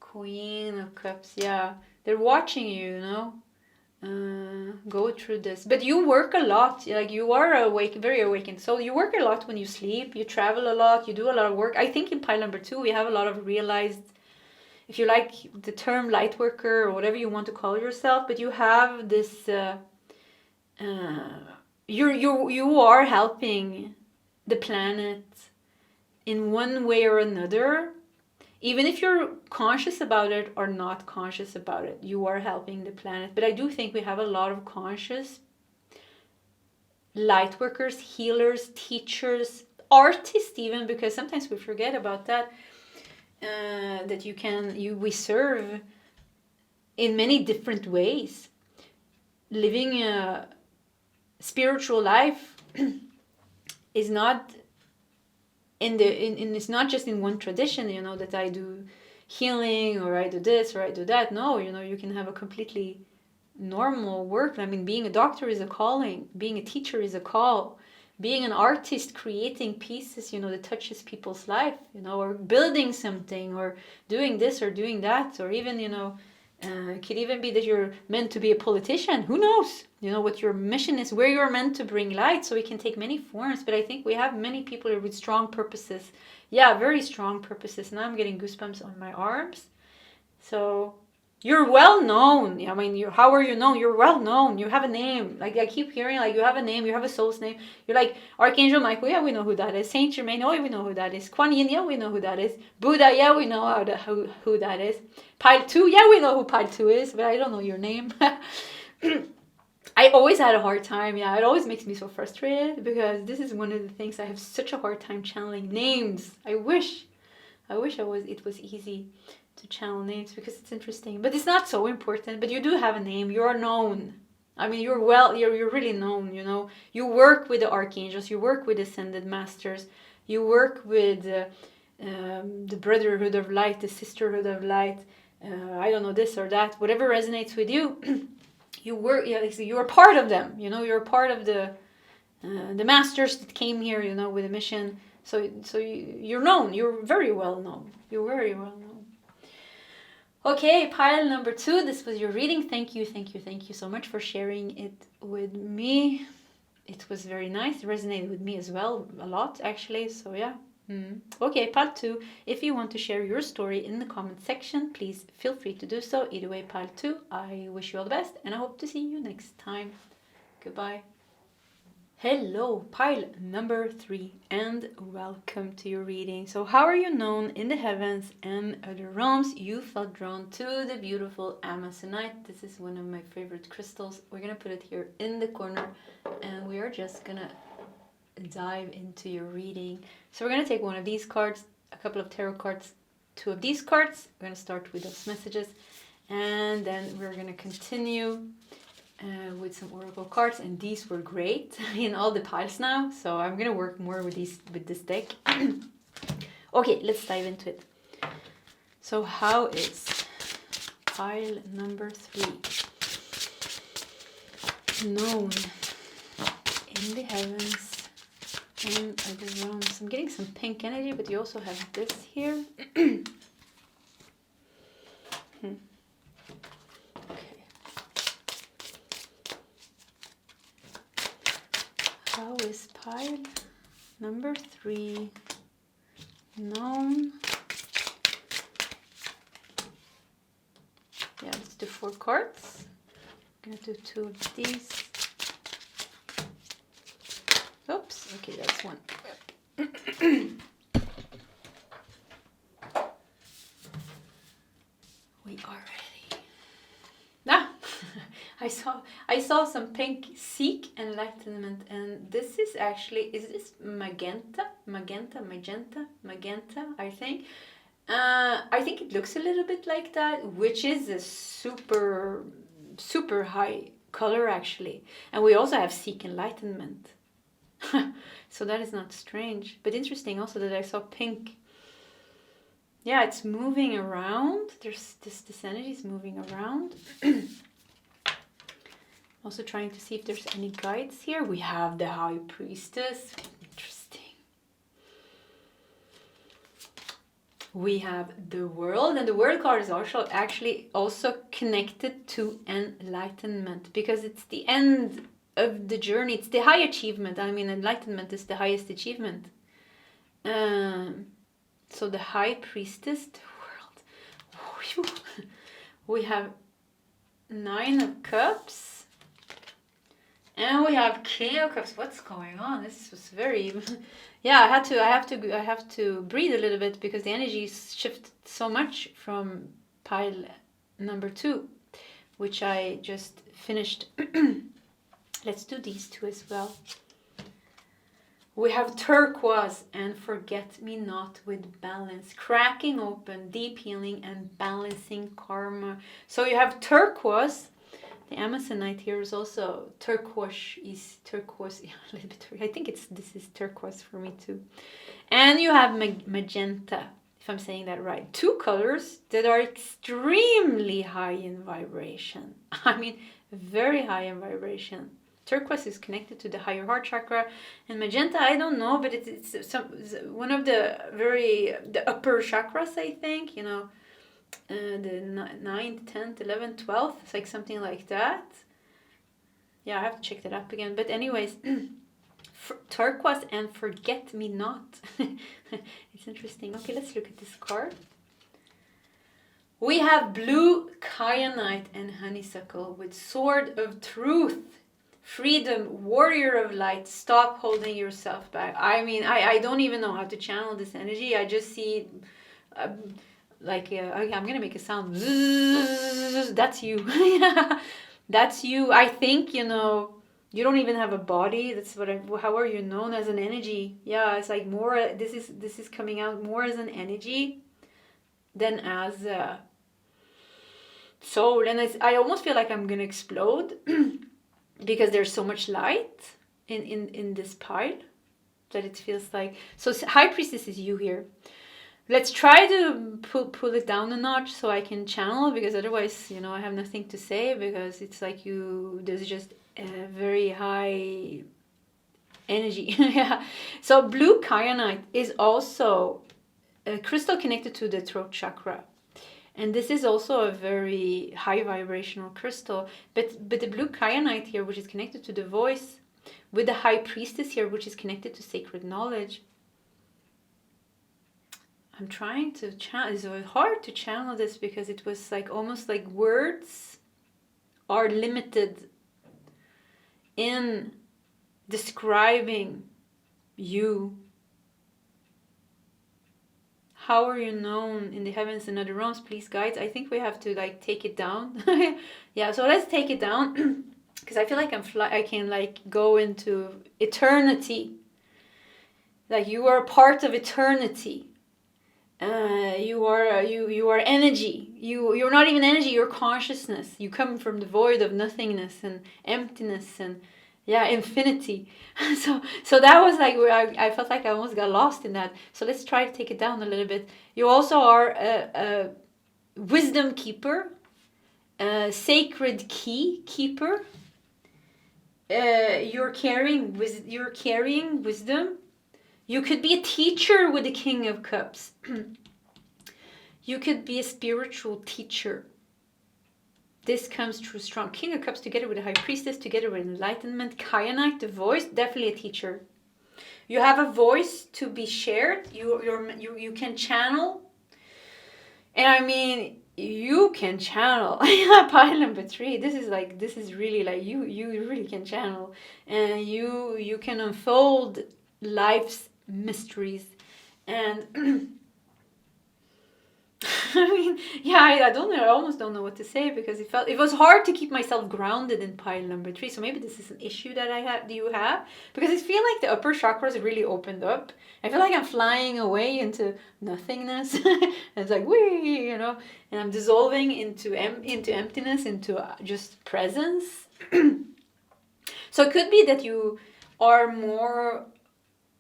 Queen of Cups. Yeah, they're watching you, go through this. But you work a lot. You are awake, very awakened. So you work a lot when you sleep. You travel a lot. You do a lot of work. I think in pile number 2, we have a lot of realized, if you like the term light worker or whatever you want to call yourself, but you have this, you are helping the planet in one way or another. Even if you're conscious about it or not conscious about it, you are helping the planet. But I do think we have a lot of conscious light workers, healers, teachers, artists even, because sometimes we forget about that, that we serve in many different ways. Living a spiritual life is not it's not just in one tradition, that I do healing or I do this or I do that. No, you can have a completely normal work. I mean, being a doctor is a calling. Being a teacher is a call. Being an artist, creating pieces, that touches people's life, or building something or doing this or doing that, or even, it could even be that you're meant to be a politician. Who knows? What your mission is, where you're meant to bring light. So it can take many forms. But I think we have many people with strong purposes. Yeah, very strong purposes. Now I'm getting goosebumps on my arms. So you're well known. I mean, how are you known? You're well known. You have a name. I keep hearing, you have a name. You have a soul's name. You're like Archangel Michael. Yeah, we know who that is. Saint Germain. Oh, we know who that is. Kuan Yin. Yeah, we know who that is. Buddha. Yeah, we know who that is. Pile 2. Yeah, we know who Pile 2 is. But I don't know your name. I always had a hard time. Yeah, it always makes me so frustrated because this is one of the things I have such a hard time channeling names. I wish it was easy to channel names because it's interesting, but it's not so important. But you do have a name. You're known. I mean, you're really known. You work with the archangels. You work with ascended masters. You work with the brotherhood of light, the sisterhood of light. I don't know, this or that, whatever resonates with you. You're part of them, you know, you're part of the masters that came here, you know, with a mission. So you're known, you're very well known. You're very well known. Okay, pile number 2, this was your reading. Thank you so much for sharing it with me. It was very nice. It resonated with me as well, a lot actually, so yeah. Okay, pile 2. If you want to share your story in the comment section, please feel free to do so. Either way, pile 2, I wish you all the best, and I hope to see you next time. Goodbye. Hello, pile number 3, and welcome to your reading. So how are you known in the heavens and other realms? You felt drawn to the beautiful Amazonite. This is one of my favorite crystals. We're gonna put it here in the corner, and we are just gonna dive into your reading. So we're gonna take one of these cards, a couple of tarot cards, 2 of these cards. We're gonna start with those messages, and then we're gonna continue with some oracle cards, and these were great in all the piles now, so I'm gonna work more with this deck. Okay, let's dive into it. So how is pile number 3 known in the heavens and other realms? I'm getting some pink energy, but you also have this here. How is pile number 3 known? Yeah, let's do 4 cards. I'm gonna do 2 of these. Oops, okay, that's one. We are ready. Ah! I saw some pink. Seek enlightenment, and this is actually, is this magenta, I think. I think it looks a little bit like that, which is a super high color actually. And we also have seek enlightenment. So that is not strange, but interesting also that I saw pink. Yeah, it's moving around. There's this energy is moving around. Also trying to see if there's any guides here. We have the High Priestess. Interesting. We have the World, and the World card is actually also connected to enlightenment, because it's the end of the journey. It's the high achievement. I mean, enlightenment is the highest achievement. So the High Priestess, the World. We have 9 of Cups. And we have King of Cups. What's going on? This was very, yeah. I have to breathe a little bit, because the energy shifted so much from pile number 2, which I just finished. Let's do these 2 as well. We have turquoise and forget-me-not with balance, cracking open, deep healing, and balancing karma. So you have turquoise. The Amazonite here is also turquoise. Yeah, a little bit. I think this is turquoise for me too. And you have magenta, if I'm saying that right. 2 colors that are extremely high in vibration. I mean, very high in vibration. Turquoise is connected to the higher heart chakra, and magenta, I don't know, but it's one of the upper chakras, I think, you know. The 9th, 10th, 11th, 12th, it's like something like that. Yeah, I have to check that up again. But anyways, turquoise and forget-me-not. It's interesting. Okay, let's look at this card. We have blue kyanite and honeysuckle with sword of truth. Freedom, warrior of light, stop holding yourself back. I mean, I don't even know how to channel this energy. I just see... okay, I'm gonna make a sound. That's you. That's you. I think, you know, you don't even have a body. That's how are you known as an energy? Yeah, it's like more, this is coming out more as an energy than as a soul. And I almost feel like I'm gonna explode because there's so much light in this pile that it feels like. So High Priestess is you here. let's try to pull it down a notch so I can channel, because otherwise, you know, I have nothing to say, because it's like there's just a very high energy. Yeah. So blue kyanite is also a crystal connected to the throat chakra. And this is also a very high vibrational crystal. But the blue kyanite here, which is connected to the voice, with the high priestess here, which is connected to sacred knowledge. I'm trying to channel. It's hard to channel this because it was like almost like words are limited in describing you. How are you known in the heavens and other realms? Please, guides. I think we have to like take it down. Yeah, so let's take it down, because I feel like I can like go into eternity. Like you are a part of eternity. You are energy. You're not even energy. You're consciousness. You come from the void of nothingness and emptiness and infinity. So that was like where I felt like I almost got lost in that. So let's try to take it down a little bit. You also are a wisdom keeper, a sacred key keeper. You're carrying wisdom. You could be a teacher with the King of Cups. You could be a spiritual teacher. This comes through strong. King of Cups together with the High Priestess, together with Enlightenment. Kyanite, the voice, definitely a teacher. You have a voice to be shared. You can channel. And I mean, you can channel. Pile number 3. This is really like you really can channel. And you can unfold life's mysteries. And I mean, I don't know. I almost don't know what to say, because it was hard to keep myself grounded in pile number 3. So maybe this is an issue that you have, because I feel like the upper chakras really opened up. I feel like I'm flying away into nothingness. And it's like wee, you know, and I'm dissolving into emptiness, into just presence. So it could be that you are more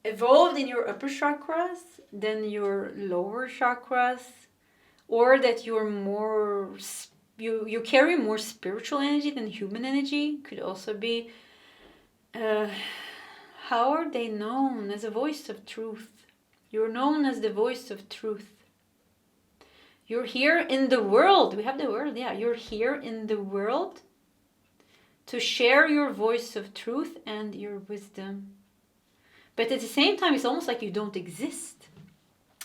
evolved in your upper chakras than your lower chakras. Or that you're more, you carry more spiritual energy than human energy. Could also be, how are they known? As a voice of truth. You're known as the voice of truth. You're here in the world. We have the world, yeah. You're here in the world to share your voice of truth and your wisdom. But at the same time, it's almost like you don't exist.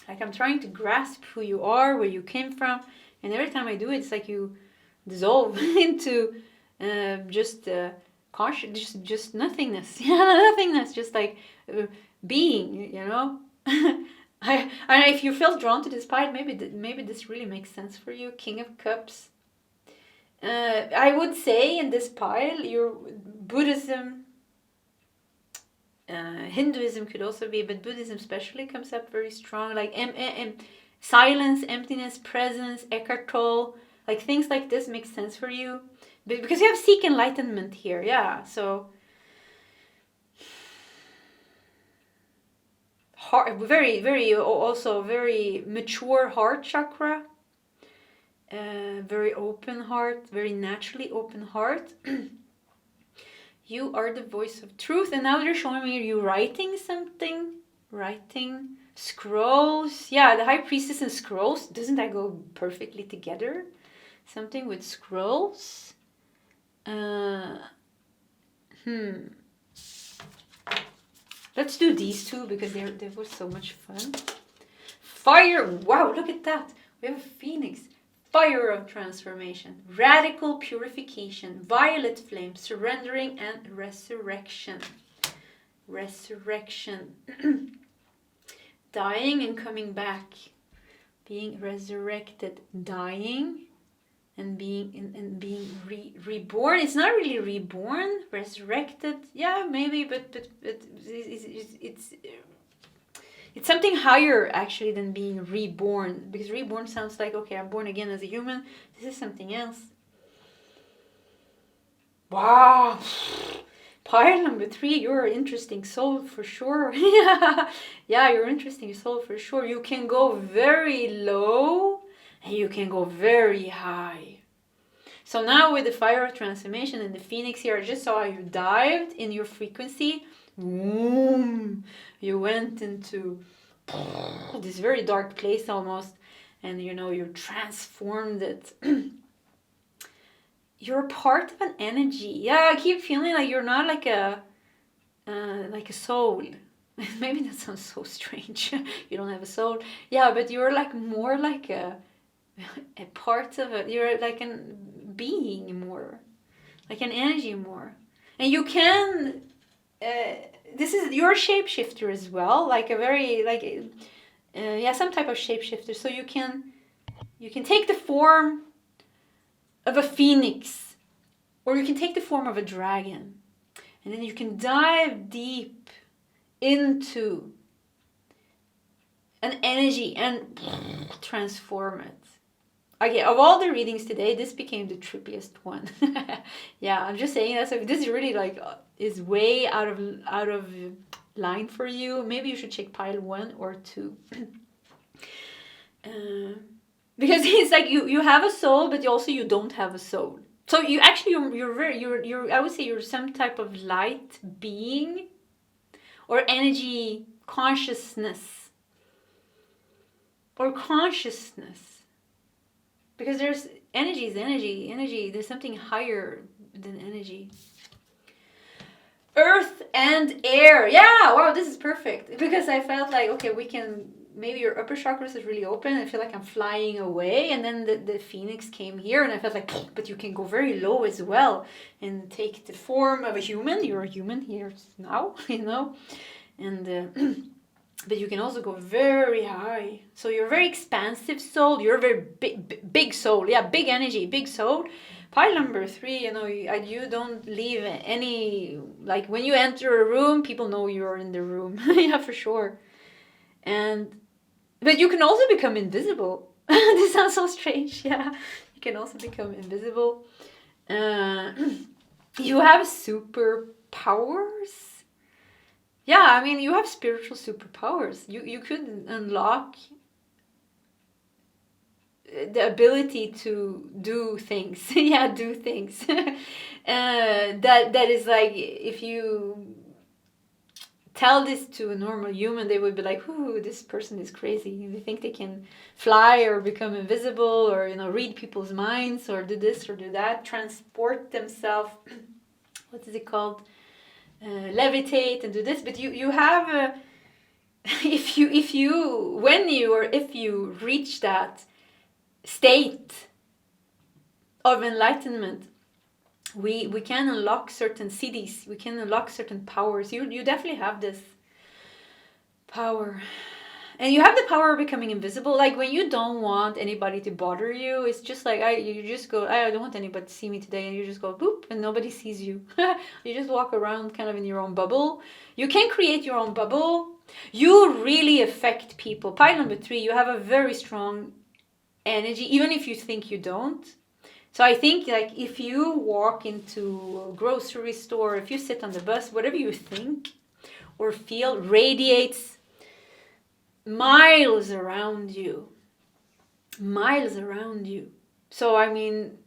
Like I'm trying to grasp who you are, where you came from, and every time I do it, it's like you dissolve into just nothingness. Nothingness, just like being, you know. If you feel drawn to this pile, maybe this really makes sense for you. King of Cups. I would say in this pile, your Buddhism. Hinduism could also be, but Buddhism especially comes up very strong, like silence, emptiness, presence, Eckhart Tolle, like things like this make sense for you, because you have seek enlightenment here, so heart, very also very mature heart chakra, very open heart, very naturally open heart. You are the voice of truth. And now they're showing me you writing something. Writing. Scrolls. Yeah, the High Priestess and scrolls. Doesn't that go perfectly together? Something with scrolls. Let's do these two, because they were so much fun. Fire. Wow, look at that. We have a phoenix. Fire of transformation, radical purification, violet flame, surrendering and resurrection. Resurrection. Dying and coming back. Being resurrected. Dying and being reborn. It's not really reborn. Resurrected. Yeah, maybe, but it's something higher, actually, than being reborn. Because reborn sounds like, okay, I'm born again as a human. This is something else. Wow. Pile number 3, you're an interesting soul for sure. Yeah, you're an interesting soul for sure. You can go very low and you can go very high. So now with the fire of transformation and the phoenix here, I just saw how you dived in your frequency. Boom! You went into this very dark place almost, and you transformed it. You're part of an energy. Yeah, I keep feeling like you're not like a soul. Maybe that sounds so strange. You don't have a soul. Yeah, but you're like more like a part of it. You're like a being more, like an energy more. And you can, you're a shapeshifter as well, like a very, some type of shapeshifter. So you can take the form of a phoenix, or you can take the form of a dragon, and then you can dive deep into an energy and transform it. Okay, of all the readings today, this became the trippiest one. Yeah, I'm just saying that. So if this is really is way out of line for you, maybe you should check pile 1 or 2. Because it's like you have a soul, but you don't have a soul. So you actually you're I would say you're some type of light being or energy consciousness. Because there's energy, there's something higher than energy. Earth and air. Yeah, wow, this is perfect. Because I felt like, okay, maybe your upper chakras is really open. I feel like I'm flying away. And then the phoenix came here and I felt like, but you can go very low as well and take the form of a human. You're a human here now, And but you can also go very high. So you're a very expansive soul. You're a very big soul. Yeah, big energy, big soul. Pile number 3, you don't leave any, like when you enter a room, people know you're in the room. Yeah, for sure. But you can also become invisible. This sounds so strange. Yeah, you can also become invisible. You have superpowers. Yeah, I mean, you have spiritual superpowers. You could unlock the ability to do things. Yeah, do things. That is like, if you tell this to a normal human, they would be like, "Ooh, this person is crazy." They think they can fly or become invisible or read people's minds or do this or do that, transport themselves. What is it called? Levitate and do this. But you have if you reach that state of enlightenment, we can unlock certain cities, we can unlock certain powers. You definitely have this power. And you have the power of becoming invisible. Like when you don't want anybody to bother you, it's just like you just go, I don't want anybody to see me today, and you just go boop, and nobody sees you. You just walk around kind of in your own bubble. You can create your own bubble. You really affect people. Pile number 3, you have a very strong energy, even if you think you don't. So I think like if you walk into a grocery store, if you sit on the bus, whatever you think or feel radiates miles around you. So I mean,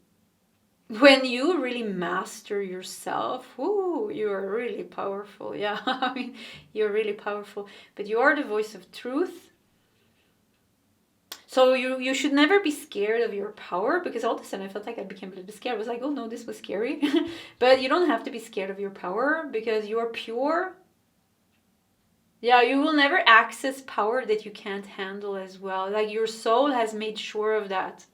when you really master yourself, you are really powerful. Yeah, I mean, you're really powerful. But you are the voice of truth. So you should never be scared of your power, because all of a sudden I felt like I became a little bit scared. I was like, oh no, this was scary. But you don't have to be scared of your power, because you are pure. Yeah, you will never access power that you can't handle as well. Like your soul has made sure of that.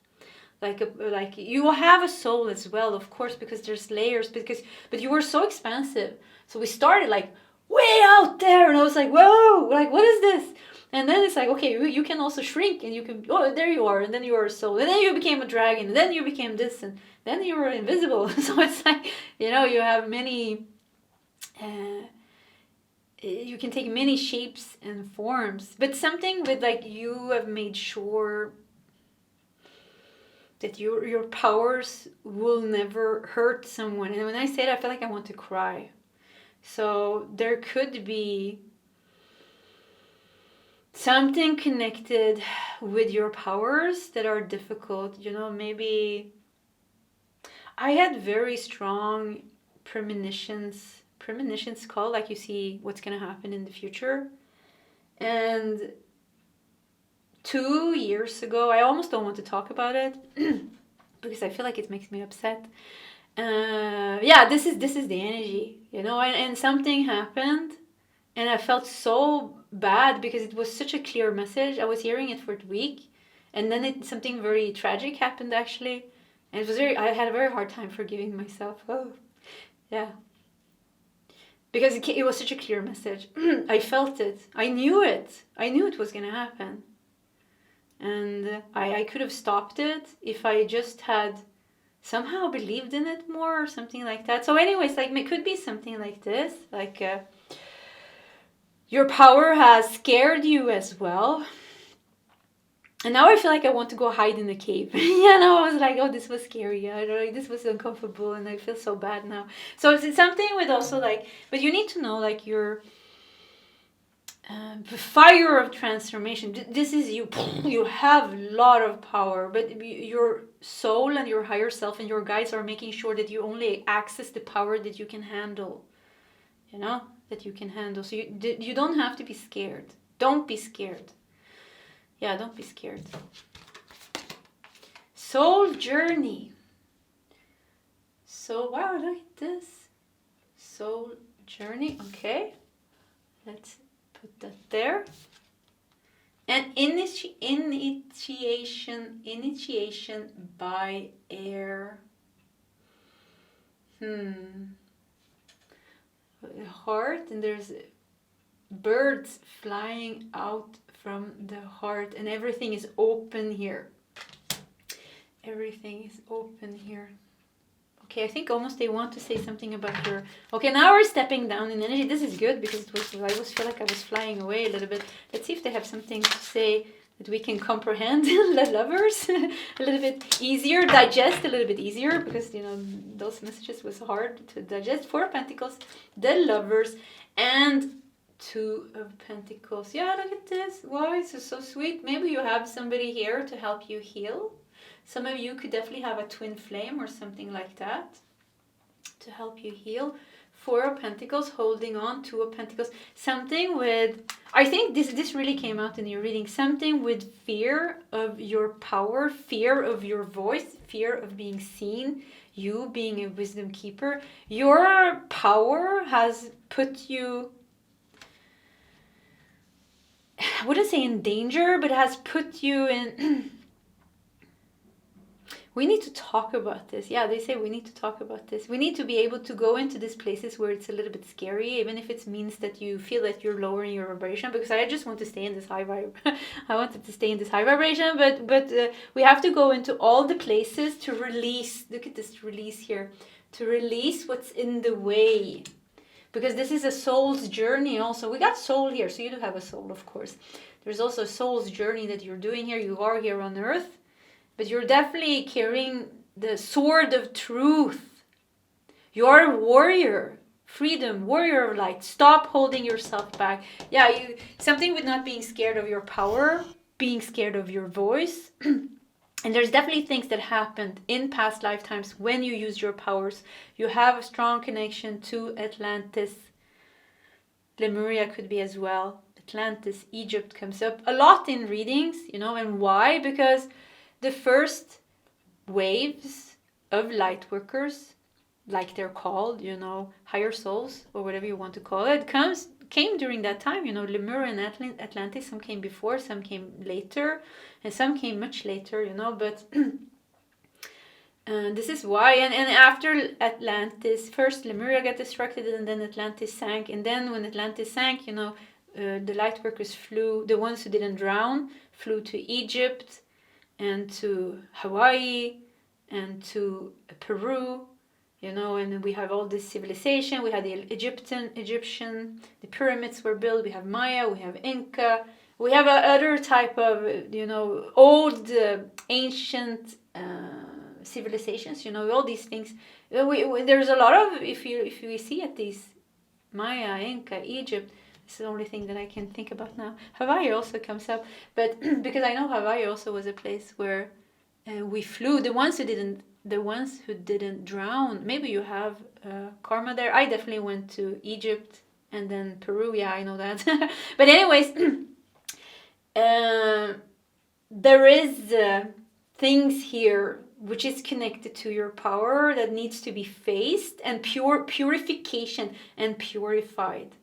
Like you have a soul as well, of course, because there's layers. But you were so expansive. So we started like way out there, and I was like, whoa, like what is this? And then it's like, okay, you can also shrink, and you can, oh, there you are, and then you are a soul, and then you became a dragon, and then you became this, and then you were invisible. So it's like, you have many. You can take many shapes and forms, but something with like you have made sure that your powers will never hurt someone. And when I say that, I feel like I want to cry, So there could be something connected with your powers that are difficult. You know, maybe I had very strong premonitions call, like you see what's going to happen in the future. And 2 years ago, I almost don't want to talk about it because I feel like it makes me upset. Yeah, this is the energy, you know, and something happened and I felt so bad because it was such a clear message. I was hearing it for a week, and then something very tragic happened actually, and it was I had a very hard time forgiving myself. Oh, yeah, because it was such a clear message. I felt it. I knew it. I knew it was gonna happen, and I could have stopped it if I just had somehow believed in it more or something like that. So anyways, like it could be something like this, like your power has scared you as well. And now I feel like I want to go hide in a cave. Yeah, now I was like, oh, this was scary. This was uncomfortable and I feel so bad now. So it's something with also like, but you need to know like your fire of transformation. This is you. You have a lot of power, but your soul and your higher self and your guides are making sure that you only access the power that you can handle. You know? That you can handle. So you don't have to be scared. Don't be scared. Yeah, don't be scared. Soul journey. So, wow, look at this. Soul journey. Okay. Let's put that there. And initiation by air. Heart, and there's birds flying out from the heart, and everything is open here. Everything is open here. Okay, I think almost they want to say something about your... Okay, now we're stepping down in energy. This is good because I always feel like I was flying away a little bit. Let's see if they have something to say that we can comprehend. The lovers a little bit easier, digest a little bit easier, because you know those messages was hard to digest. 4 of Pentacles, the lovers, and 2 of Pentacles. Yeah, look at this. Wow, this is so sweet. Maybe you have somebody here to help you heal. Some of you could definitely have a twin flame or something like that to help you heal. 4 of Pentacles, holding on, 2 of Pentacles. Something with, I think this really came out in your reading. Something with fear of your power, fear of your voice, fear of being seen, you being a wisdom keeper. Your power has put you, I wouldn't say in danger, but has put you in... We need to talk about this. Yeah, they say we need to talk about this. We need to be able to go into these places where it's a little bit scary, even if it means that you feel that you're lowering your vibration, because I just want to stay in this high vibe. I wanted to stay in this high vibration, but we have to go into all the places to release. Look at this release here. To release what's in the way. Because this is a soul's journey also. We got soul here, so you do have a soul, of course. There's also a soul's journey that you're doing here. You are here on earth. But you're definitely carrying the sword of truth. You're a warrior. Freedom, warrior of light. Stop holding yourself back. Yeah, something with not being scared of your power, being scared of your voice. And there's definitely things that happened in past lifetimes when you use your powers. You have a strong connection to Atlantis. Lemuria could be as well. Atlantis, Egypt comes up a lot in readings, you know, and why? Because the first waves of light workers, like they're called, you know, higher souls or whatever you want to call it, came during that time. You know, Lemuria and Atlantis, some came before, some came later, and some came much later, you know, but this is why. And after Atlantis, first Lemuria got destructed and then Atlantis sank. And then when Atlantis sank, you know, the light workers flew, the ones who didn't drown, flew to Egypt, and to Hawaii, and to Peru, you know, and we have all this civilization. We had the Egyptian, the pyramids were built, we have Maya, we have Inca, we have other type of, you know, old, ancient civilizations, you know, all these things. There's a lot of, if we see at these Maya, Inca, Egypt. It's the only thing that I can think about now. Hawaii also comes up, but because I know Hawaii also was a place where we flew. The ones who didn't drown. Maybe you have karma there. I definitely went to Egypt and then Peru. Yeah, I know that. But anyways, there is things here which is connected to your power that needs to be faced and purification and purified.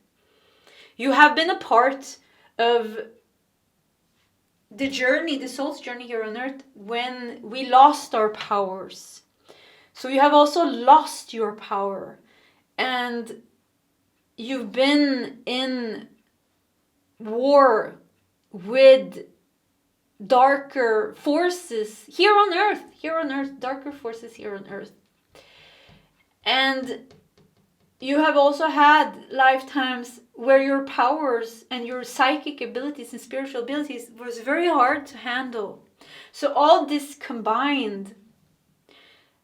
You have been a part of the journey, the soul's journey here on earth, when we lost our powers. So you have also lost your power, and you've been in war with darker forces here on earth, darker forces here on earth. And you have also had lifetimes where your powers and your psychic abilities and spiritual abilities was very hard to handle. So all this combined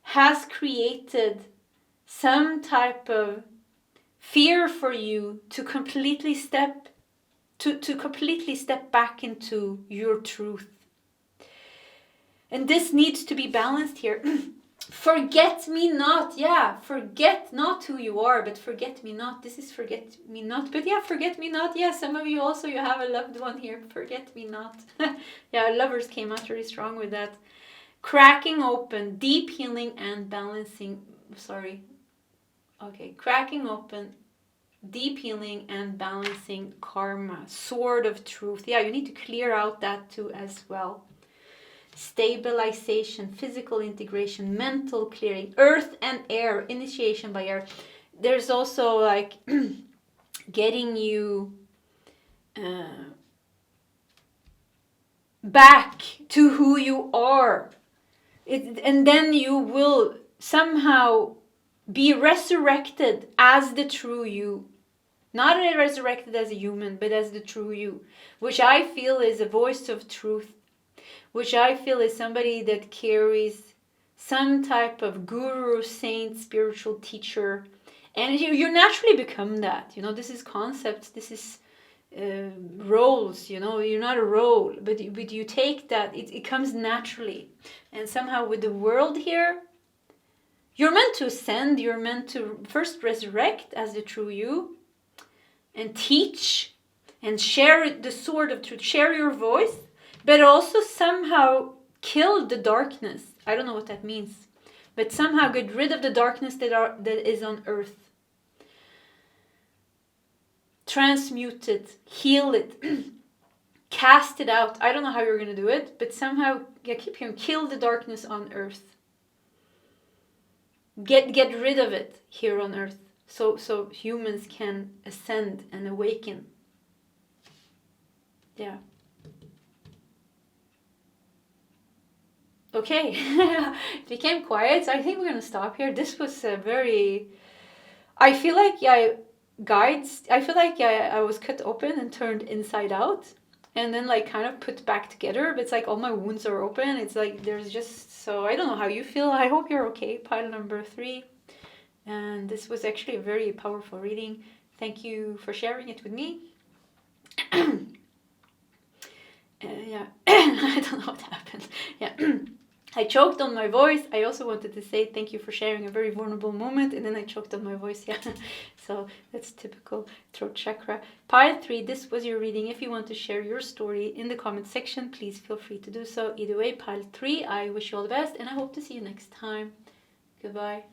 has created some type of fear for you to completely step back into your truth. And this needs to be balanced here. Forget me not. Yeah, forget not who you are, but forget me not. This is forget me not. But yeah, forget me not. Yeah, some of you also, you have a loved one here. Forget me not. Yeah, lovers came out really strong with that. Cracking open, deep healing and balancing. Cracking open, deep healing and balancing karma. Sword of truth. Yeah, you need to clear out that too as well. Stabilization, physical integration, mental clearing, earth and air, initiation by air. There's also like getting you back to who you are. And then you will somehow be resurrected as the true you. Not resurrected as a human, but as the true you, which I feel is a voice of truth, which I feel is somebody that carries some type of guru, saint, spiritual teacher. And you naturally become that. You know, this is concepts, this is roles, you know, you're not a role, but you take that, it comes naturally. And somehow with the world here, you're meant to ascend, you're meant to first resurrect as the true you, and teach, and share the sword of truth, share your voice, but also somehow kill the darkness. I don't know what that means, but somehow get rid of the darkness that is on earth. Transmute it, heal it, cast it out. I don't know how you're going to do it, but somehow keep hearing, kill the darkness on earth. Get rid of it here on earth, so humans can ascend and awaken. Yeah. Okay, it became quiet, so I think we're going to stop here. This was a very... I feel like I was cut open and turned inside out, and then like kind of put back together, but it's like all my wounds are open. It's like there's just... So I don't know how you feel. I hope you're okay. Pile number 3. And this was actually a very powerful reading. Thank you for sharing it with me. Yeah, I don't know what happened. Yeah. I choked on my voice. I also wanted to say thank you for sharing a very vulnerable moment, and then I choked on my voice. Yeah, so that's typical throat chakra. Pile 3, this was your reading. If you want to share your story in the comment section, please feel free to do so. Either way, pile 3, I wish you all the best, and I hope to see you next time. Goodbye.